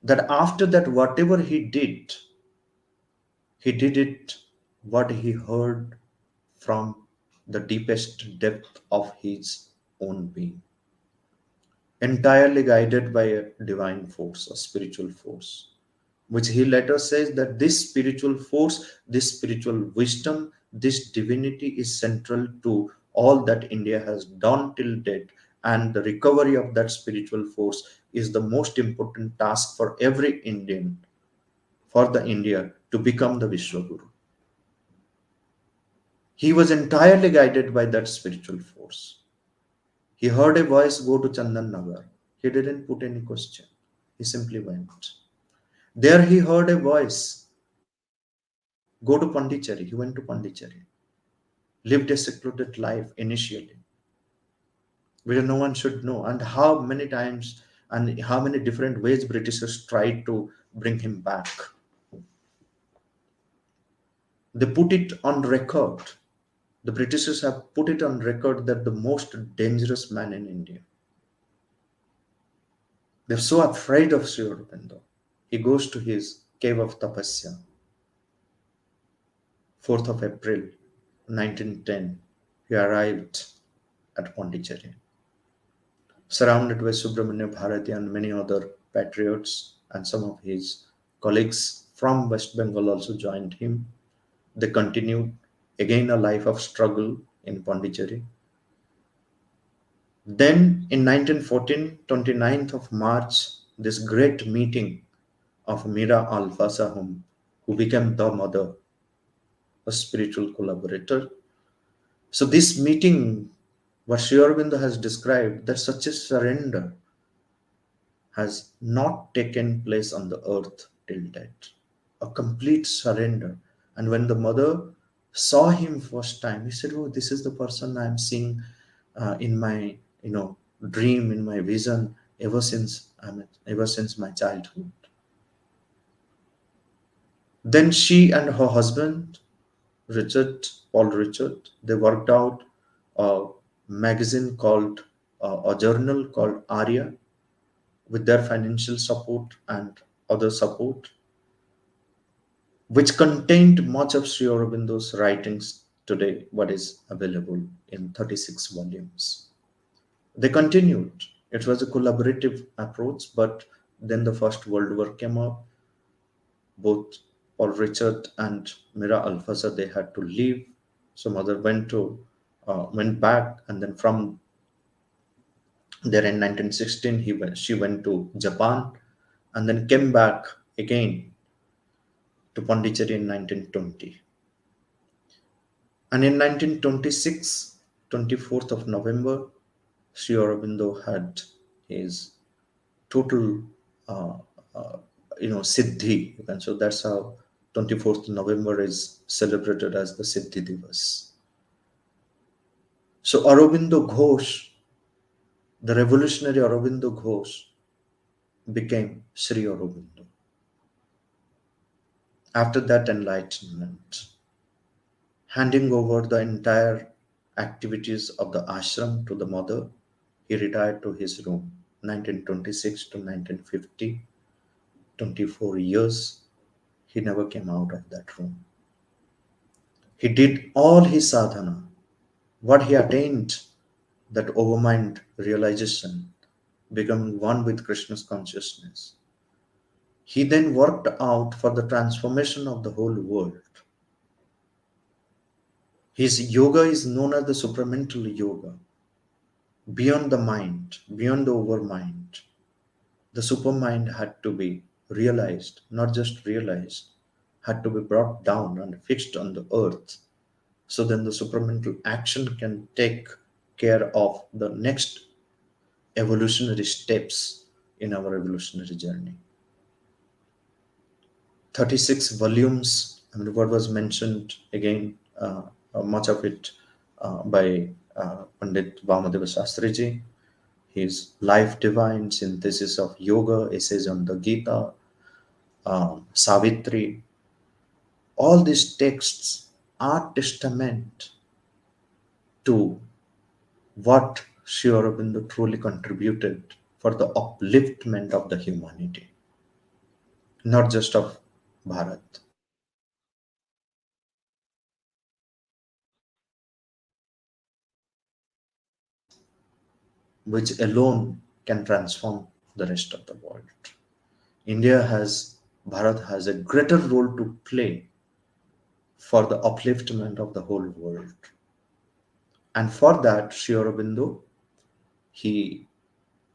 that after that, whatever he did it what he heard from the deepest depth of his own being, entirely guided by a divine force, a spiritual force, which he later says that this spiritual force, this spiritual wisdom, this divinity is central to all that India has done till date, and the recovery of that spiritual force is the most important task for every Indian, for the India to become the Vishwaguru. He was entirely guided by that spiritual force. He heard a voice, go to Chandan Nagar. He didn't put any question. He simply went. There he heard a voice, go to Pondicherry. He went to Pondicherry. Lived a secluded life initially, where no one should know. And how many times and how many different ways Britishers tried to bring him back. They put it on record. The Britishers have put it on record that the most dangerous man in India. They're so afraid of Sri Aurobindo. He goes to his cave of Tapasya, 4th of April, 1910. He arrived at Pondicherry. surrounded by Subramanya Bharati and many other patriots, and some of his colleagues from West Bengal also joined him. They continued again a life of struggle in Pondicherry. Then in 1914, 29th of March, this great meeting of Mira Al-Fasahum, who became the mother, a spiritual collaborator. So this meeting, what Sri Aurobindo has described, that such a surrender has not taken place on the earth till date. A complete surrender. And when the mother saw him first time, he said, "Oh, this is the person I'm seeing in my, dream, in my vision, ever since my childhood." Then she and her husband, Paul Richard, they worked out a magazine called, a journal called Arya, with their financial support and other support, which contained much of Sri Aurobindo's writings today, what is available in 36 volumes. They continued. It was a collaborative approach, but then the First World War came up. Both Paul Richard and Mira Alfasa, they had to leave. So mother went back, and then from there in 1916, she went to Japan, and then came back again to Pondicherry in 1920. And in 1926, 24th of November, Sri Aurobindo had his total, uh, Siddhi. And so that's how 24th November is celebrated as the Siddhi Divas. So Aurobindo Ghosh, the revolutionary Aurobindo Ghosh, became Sri Aurobindo. After that enlightenment, handing over the entire activities of the ashram to the mother, he retired to his room. 1926 to 1950, 24 years, he never came out of that room. He did all his sadhana, what he attained, that overmind realization, becoming one with Krishna's consciousness. He then worked out for the transformation of the whole world. His yoga is known as the supramental yoga, beyond the mind, beyond the overmind. The supermind had to be realized, not just realized, had to be brought down and fixed on the earth. So then the supramental action can take care of the next evolutionary steps in our evolutionary journey. 36 volumes, what was mentioned again, much of it by Pandit Vamadeva Shastriji, his Life Divine, Synthesis of Yoga, Essays on the Gita, Savitri. All these texts are testament to what Sri Aurobindo truly contributed for the upliftment of the humanity, not just of Bharat. Which alone can transform the rest of the world. Bharat has a greater role to play for the upliftment of the whole world. And for that, Sri Aurobindo, he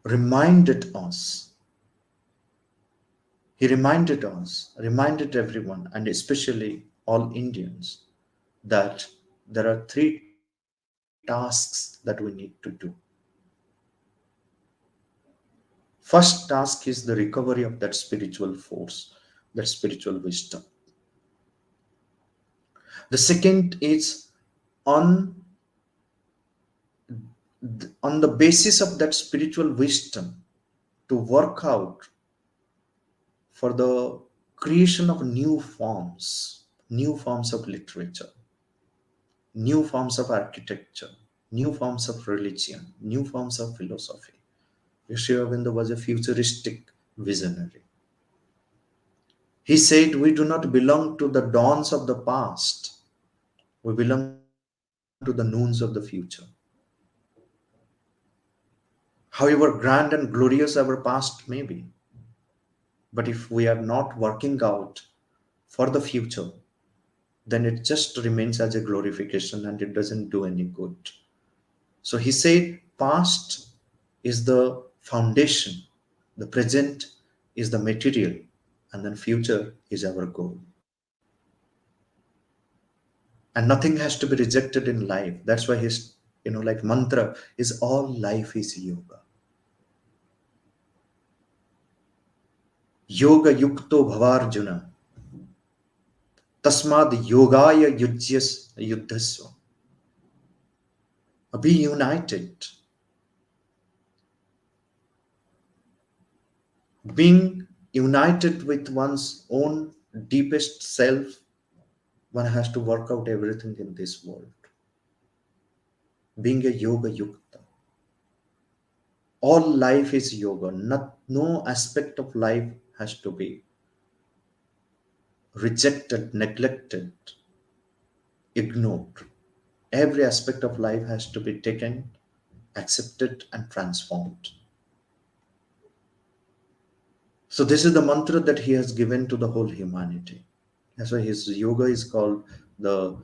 reminded us, reminded everyone, and especially all Indians, that there are three tasks that we need to do. First task is the recovery of that spiritual force, that spiritual wisdom. The second is on the basis of that spiritual wisdom to work out for the creation of new forms of literature, new forms of architecture, new forms of religion, new forms of philosophy. Sri Aurobindo was a futuristic visionary. He said, we do not belong to the dawns of the past. We belong to the noons of the future. however grand and glorious our past may be. But if we are not working out for the future, then it just remains as a glorification and it doesn't do any good. So he said, past is the foundation, the present is the material, and then future is our goal. And nothing has to be rejected in life. That's why his, like mantra is all life is yoga. Yoga yukto bhavarjuna. Tasmad yogaya yuddhasva. Be united. Being united with one's own deepest self, one has to work out everything in this world. Being a yoga yukta. All life is yoga. No aspect of life has to be rejected, neglected, ignored. Every aspect of life has to be taken, accepted, and transformed. So this is the mantra that he has given to the whole humanity. That's why his yoga is called the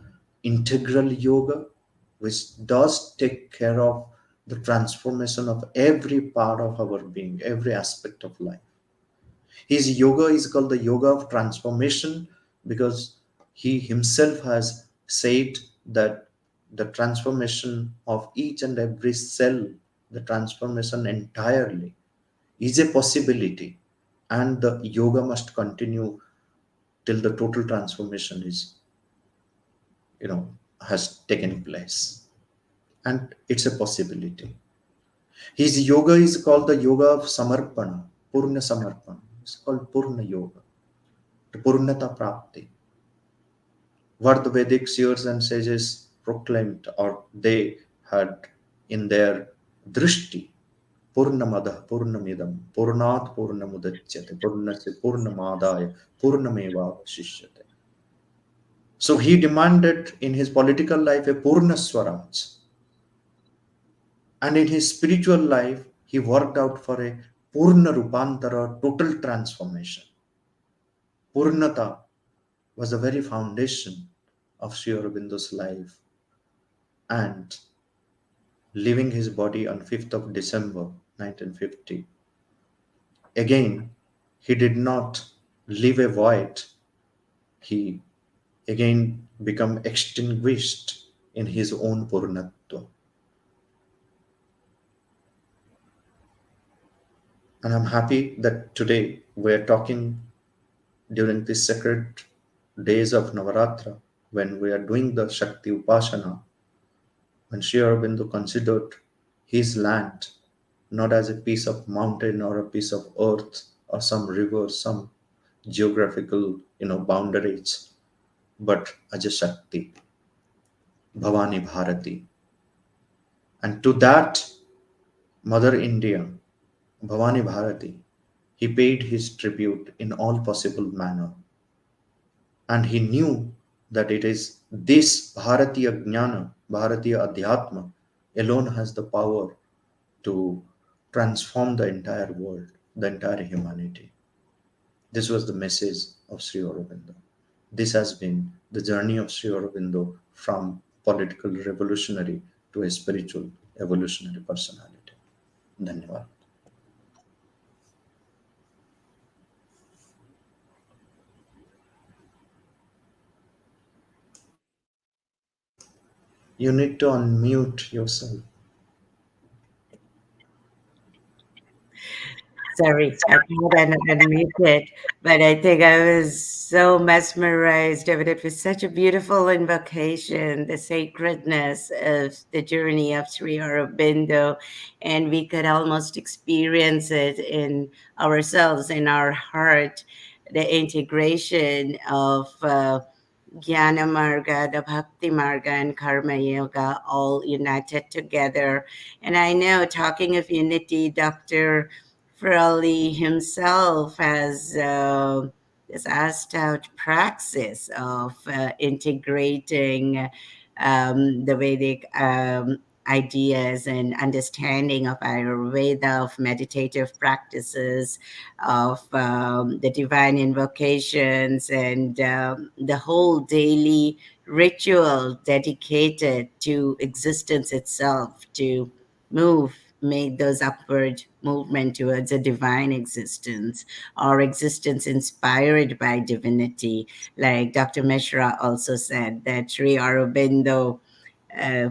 integral yoga, which does take care of the transformation of every part of our being, every aspect of life. His yoga is called the yoga of transformation because he himself has said that the transformation of each and every cell, the transformation entirely, is a possibility, and the yoga must continue till the total transformation is, has taken place. And it's a possibility. His yoga is called the yoga of samarpana, purna samarpana. It's called purna yoga, the purnata prapti. What the Vedic seers and sages proclaimed, or they had in their drishti, purnamadah purnamidam purnat purnamudachyate purnasya purnamadaya purnameva vashishyate. So he demanded in his political life a purna swaraj, and in his spiritual life he worked out for a purna rupantara, total transformation. Purnata was the very foundation of Sri Aurobindo's life, and leaving his body on 5th of December 1950, again he did not leave a void. He again become extinguished in his own purnatva. And I'm happy that today we're talking during these sacred days of Navaratra, when we are doing the Shakti Upasana, when Sri Aurobindo considered his land not as a piece of mountain or a piece of earth or some river, some geographical boundaries, but as a Shakti, Bhavani Bharati. And to that Mother India, Bhavani Bharati, he paid his tribute in all possible manner. And he knew that it is this Bharatiya Jnana, Bharatiya Adhyatma alone has the power to transform the entire world, the entire humanity. This was the message of Sri Aurobindo. This has been the journey of Sri Aurobindo from political revolutionary to a spiritual evolutionary personality. Dhanyavad. You need to unmute yourself. Sorry, I thought I unmuted, but I think I was so mesmerized of it. It was such a beautiful invocation, the sacredness of the journey of Sri Aurobindo, and we could almost experience it in ourselves, in our heart, the integration of Jnana Marga, the Bhakti Marga, and Karma Yoga all united together. And I know, talking of unity, Dr. Frawley himself has this asked out praxis of integrating the Vedic ideas and understanding of Ayurveda, of meditative practices, of the divine invocations, and the whole daily ritual dedicated to existence itself, to move, make those upward movement towards a divine existence or existence inspired by divinity. Like Dr. Mishra also said that Sri Aurobindo, uh,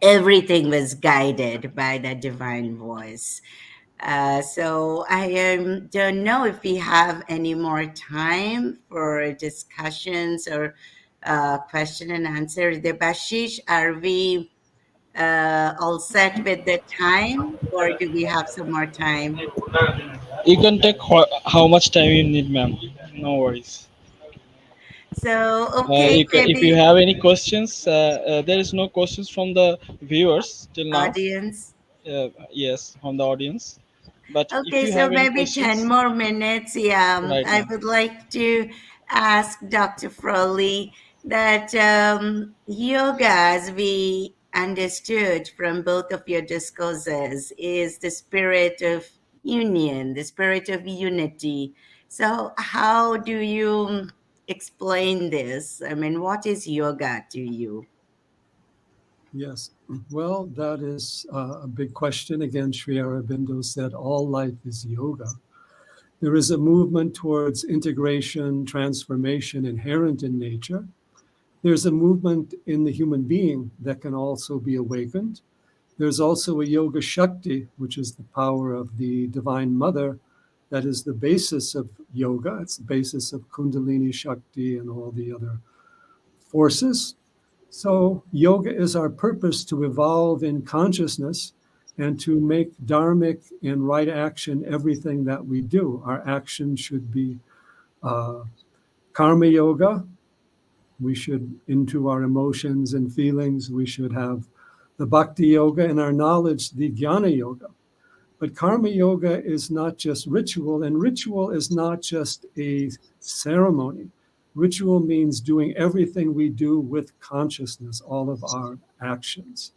everything was guided by that divine voice. So I don't know if we have any more time for discussions or question and answer. The Bashish, are we all set with the time, or do we have some more time? You can take how much time you need, ma'am. No worries. So, okay, If you maybe have any questions, there is no questions from the viewers till now. audience. Yes, from the audience. But if Okay, you so have any maybe 10 questions, more minutes. Yeah, right, I ma'am. would like to ask Dr. Froley that yoga, as we understood from both of your discourses, is the spirit of union, the spirit of unity. So, how do you explain this? I mean, what is yoga to you? Yes. Well, that is a big question. Again, Sri Aurobindo said all life is yoga. There is a movement towards integration, transformation inherent in nature. There's a movement in the human being that can also be awakened. There's also a yoga shakti, which is the power of the divine mother, that is the basis of yoga. It's the basis of kundalini shakti and all the other forces. So, yoga is our purpose to evolve in consciousness and to make dharmic and right action everything that we do. Our action should be uh, karma yoga. We should, into our emotions and feelings, we should have the bhakti yoga and our knowledge, the jnana yoga. But karma yoga is not just ritual, and ritual is not just a ceremony. Ritual means doing everything we do with consciousness, all of our actions.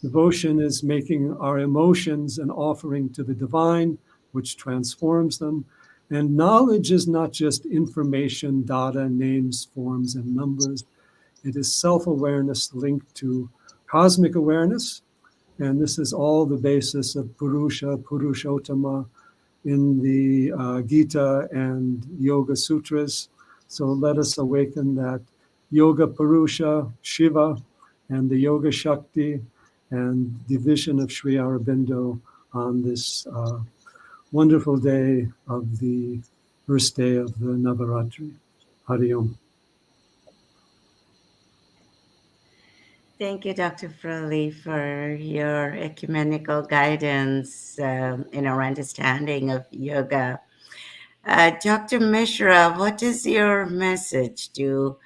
Devotion is making our emotions an offering to the divine, which transforms them. And knowledge is not just information, data, names, forms, and numbers. It is self awareness linked to cosmic awareness. And this is all the basis of Purusha, Purushottama in the Gita and Yoga Sutras. So let us awaken that Yoga Purusha, Shiva, and the Yoga Shakti and the vision of Sri Aurobindo on this wonderful day of the first day of the Navaratri. Hari Om. Thank you, Dr. Froley, for your ecumenical guidance in our understanding of yoga. Dr. Mishra, what is your message to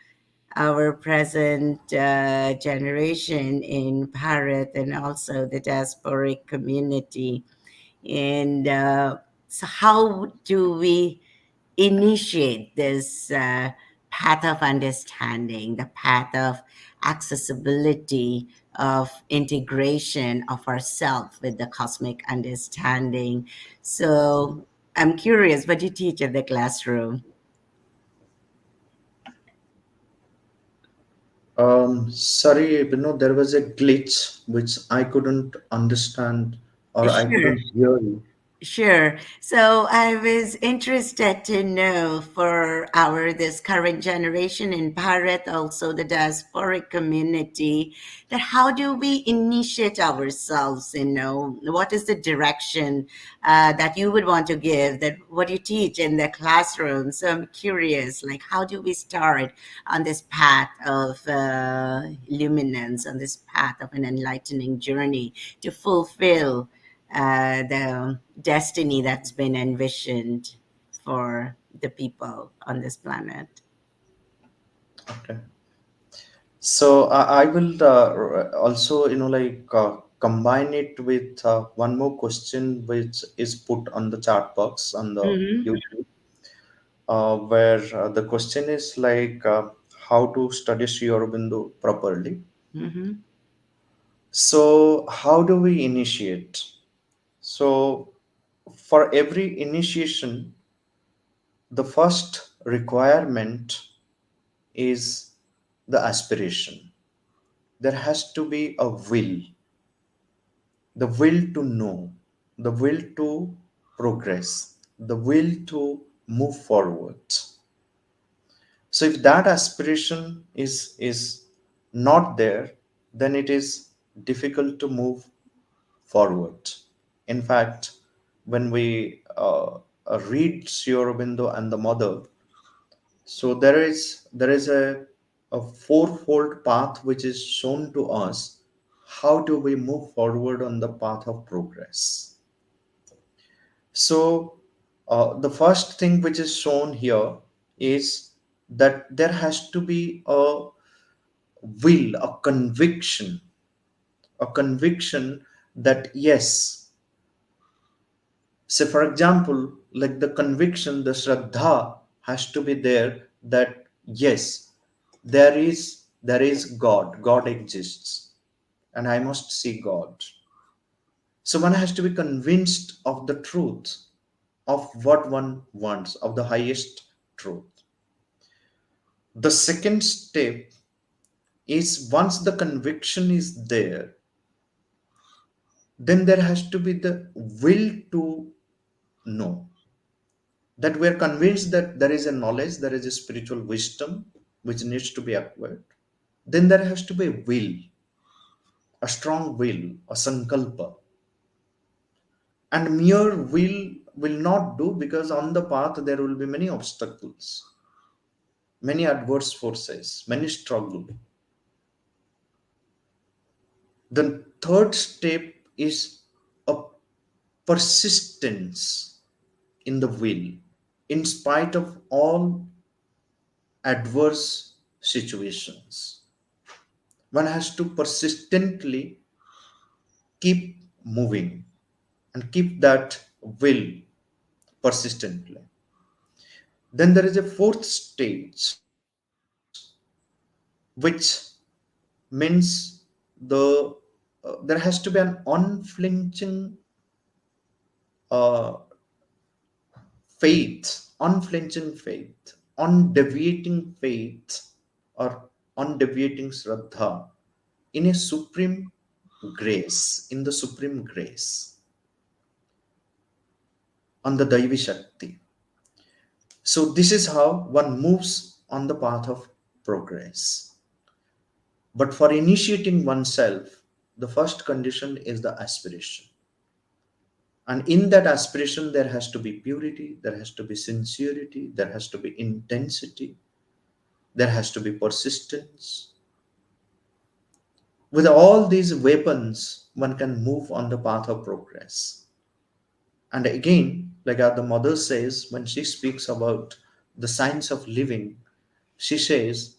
our present generation in Bharat and also the diasporic community? And so, how do we initiate this path of understanding, the path of accessibility, of integration of ourself with the cosmic understanding? So I'm curious, what do you teach in the classroom? Sorry, there was a glitch which I couldn't understand or I Sure. couldn't hear you. Sure. So I was interested to know for our this current generation in Bharat, also the diasporic community, that how do we initiate ourselves? What is the direction that you would want to give? That what you teach in the classroom. So I'm curious, like how do we start on this path of luminance, on this path of an enlightening journey to fulfill the destiny that's been envisioned for the people on this planet. Okay. So I will also, combine it with one more question which is put on the chat box on the Mm-hmm. YouTube, where the question is like how to study Sri Aurobindo properly. Mm-hmm. So, how do we initiate? So, for every initiation, the first requirement is the aspiration. There has to be a will, the will to know, the will to progress, the will to move forward. So if that aspiration is not there, then it is difficult to move forward. In fact, when we read Sri Aurobindo and the Mother, so there is a fourfold path which is shown to us. How do we move forward on the path of progress? So the first thing which is shown here is that there has to be a will, a conviction that yes. Say, for example, like the conviction, the Shraddha has to be there that yes, there is God. God exists, and I must see God. So one has to be convinced of the truth of what one wants, of the highest truth. The second step is once the conviction is there, then there has to be the will to know. That we are convinced that there is a knowledge, there is a spiritual wisdom which needs to be acquired. Then there has to be a will, a strong will, a sankalpa. And mere will not do, because on the path there will be many obstacles, many adverse forces, many struggle. The third step is a persistence in the will, in spite of all adverse situations. One has to persistently keep moving and keep that will persistently. Then there is a fourth stage, which means there has to be an uh, unflinching faith, undeviating faith, or undeviating Shraddha in a supreme grace, in the supreme grace, on the Daivi Shakti. So, this is how one moves on the path of progress. But for initiating oneself, the first condition is the aspiration. And in that aspiration, there has to be purity, there has to be sincerity, there has to be intensity, there has to be persistence. With all these weapons, one can move on the path of progress. And again, like the mother says, when she speaks about the science of living, she says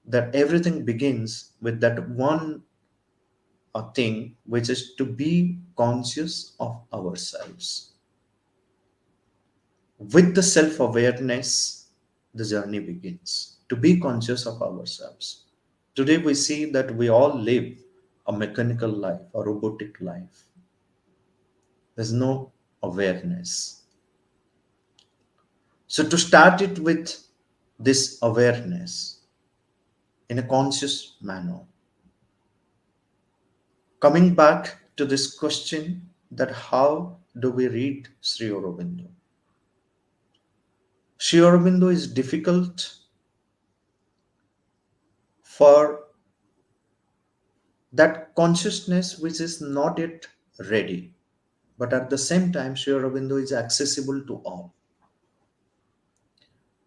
that everything begins with that one thing, which is to be conscious of ourselves. With the self awareness, the journey begins to be conscious of ourselves. Today, we see that we all live a mechanical life, a robotic life. There's no awareness. So, to start it with this awareness in a conscious manner, coming back to this question that how do we read Sri Aurobindo? Sri Aurobindo is difficult for that consciousness which is not yet ready, but at the same time, Sri Aurobindo is accessible to all.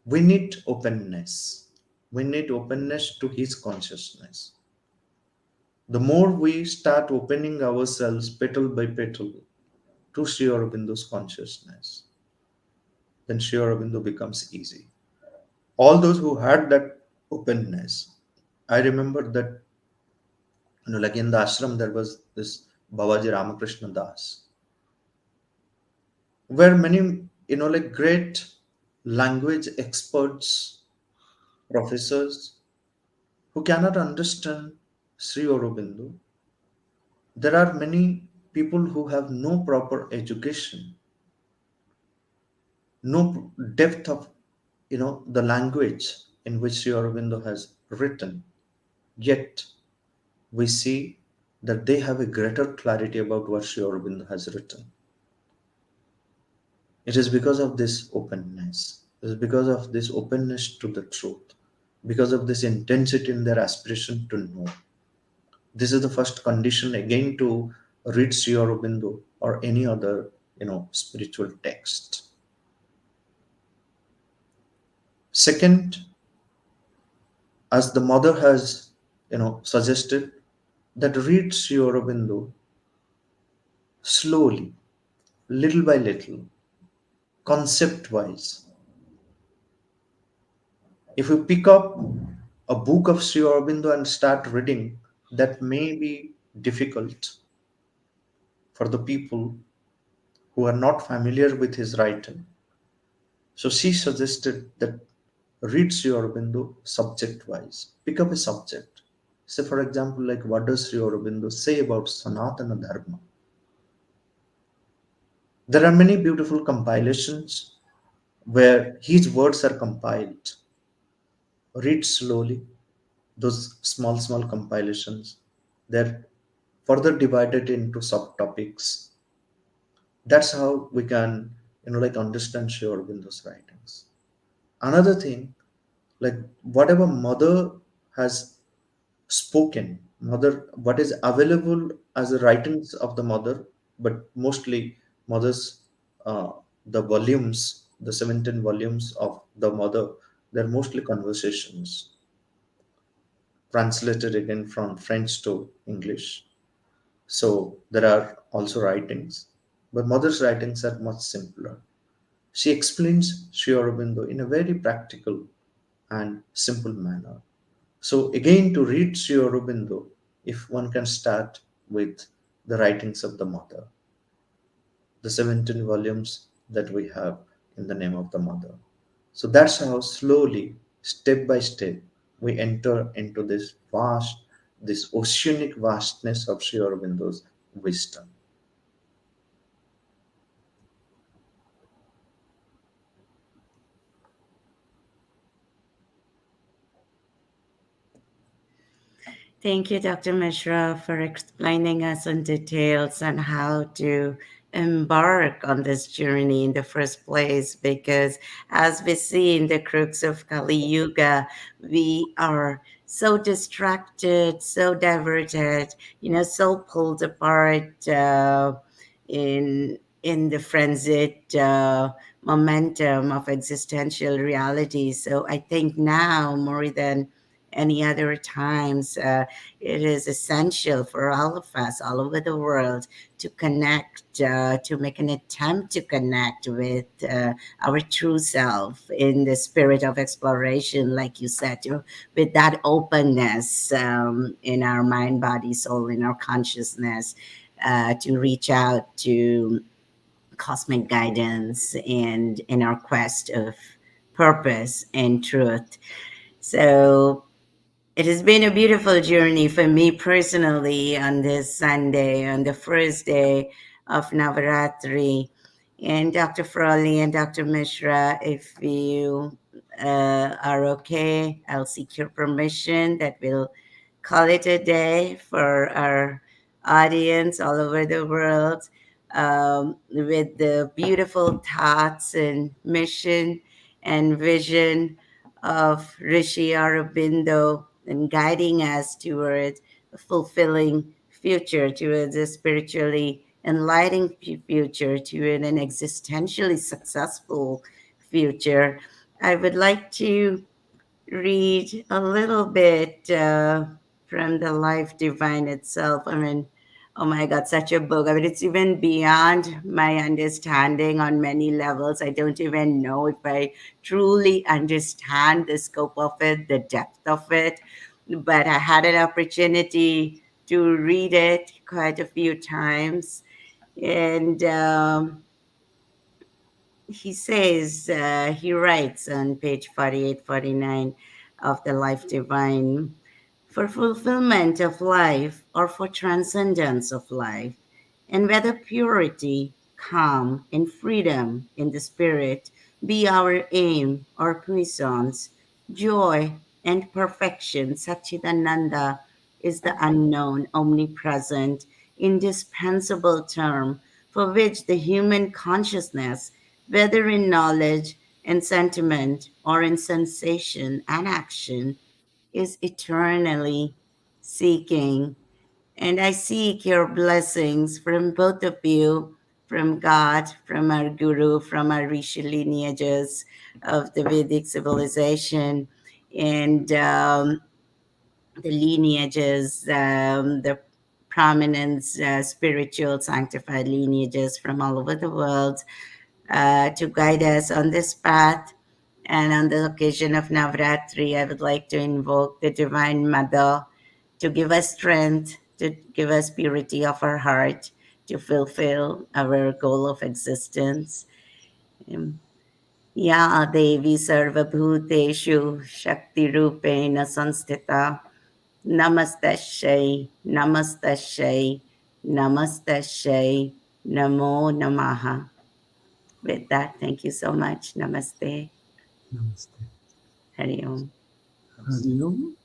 We need openness. We need openness to his consciousness. The more we start opening ourselves petal by petal to Sri Aurobindo's consciousness, then Sri Aurobindo becomes easy. All those who had that openness, I remember that, like in the ashram, there was this Babaji Ramakrishna Das, where many, like great language experts, professors who cannot understand Sri Aurobindo, There are many people who have no proper education, no depth of the language in which Sri Aurobindo has written. Yet we see that they have a greater clarity about what Sri Aurobindo has written. It is because of this openness. It is because of this openness to the truth, because of this intensity in their aspiration to know. This is the first condition again to read Sri Aurobindo or any other spiritual text. Second, as the mother has suggested, that read Sri Aurobindo slowly, little by little, concept wise. If you pick up a book of Sri Aurobindo and start reading, that may be difficult for the people who are not familiar with his writing. So she suggested that read Sri Aurobindo subject wise. Pick up a subject. Say, for example, like what does Sri Aurobindo say about Sanatana Dharma? There are many beautiful compilations where his words are compiled. Read slowly those small compilations. They're further divided into subtopics. That's how we can understand Sri Aurobindo's writings. Another thing, like whatever mother has spoken, mother, what is available as the writings of the mother, but mostly mother's, uh, the volumes, the 17 volumes of the mother, they're mostly conversations translated again from French to English. So there are also writings, but mother's writings are much simpler. She explains Sri Aurobindo in a very practical and simple manner. So again, to read Sri Aurobindo, if one can start with the writings of the mother, the 17 volumes that we have in the name of the mother. So that's how slowly, step by step, we enter into this vast, this oceanic vastness of Sri Aurobindo's wisdom. Thank you, Dr. Mishra, for explaining us in details on how to embark on this journey in the first place. Because as we see in the crux of Kali Yuga, we are so distracted, so diverted, so pulled apart in the frenzied momentum of existential reality. So I think now more than any other times, it is essential for all of us all over the world to connect, to make an attempt to connect with our true self in the spirit of exploration, like you said, with that openness in our mind, body, soul, in our consciousness, to reach out to cosmic guidance and in our quest of purpose and truth. So it has been a beautiful journey for me personally on this Sunday, on the first day of Navaratri. And Dr. Frawley and Dr. Mishra, if you are okay, I'll seek your permission that we'll call it a day for our audience all over the world, with the beautiful thoughts and mission and vision of Rishi Aurobindo and guiding us toward a fulfilling future, towards a spiritually enlightening future, toward an existentially successful future. I would like to read a little bit from the Life Divine itself. I mean, oh my God, such a book. I mean, it's even beyond my understanding on many levels. I don't even know if I truly understand the scope of it, the depth of it. But I had an opportunity to read it quite a few times. And he says, he writes on page 48, 49 of the Life Divine. for fulfillment of life or for transcendence of life, and whether purity, calm, and freedom in the spirit be our aim or puissance, joy and perfection, Satchitananda, is the unknown, omnipresent, indispensable term for which the human consciousness, whether in knowledge and sentiment or in sensation and action, is eternally seeking. And I seek your blessings from both of you, from God, from our Guru, from our Rishi lineages of the Vedic civilization, and the lineages, the prominent spiritual sanctified lineages from all over the world to guide us on this path. And on the occasion of Navratri, I would like to invoke the Divine Mother to give us strength, to give us purity of our heart, to fulfill our goal of existence. Ya Devi Sarvabhuteshu Shakti Rupena Sanstita Namastashay Namastashay Namastashay Namo Namaha. With that, thank you so much. Namaste. Namaste. Hari Om. Hari Om.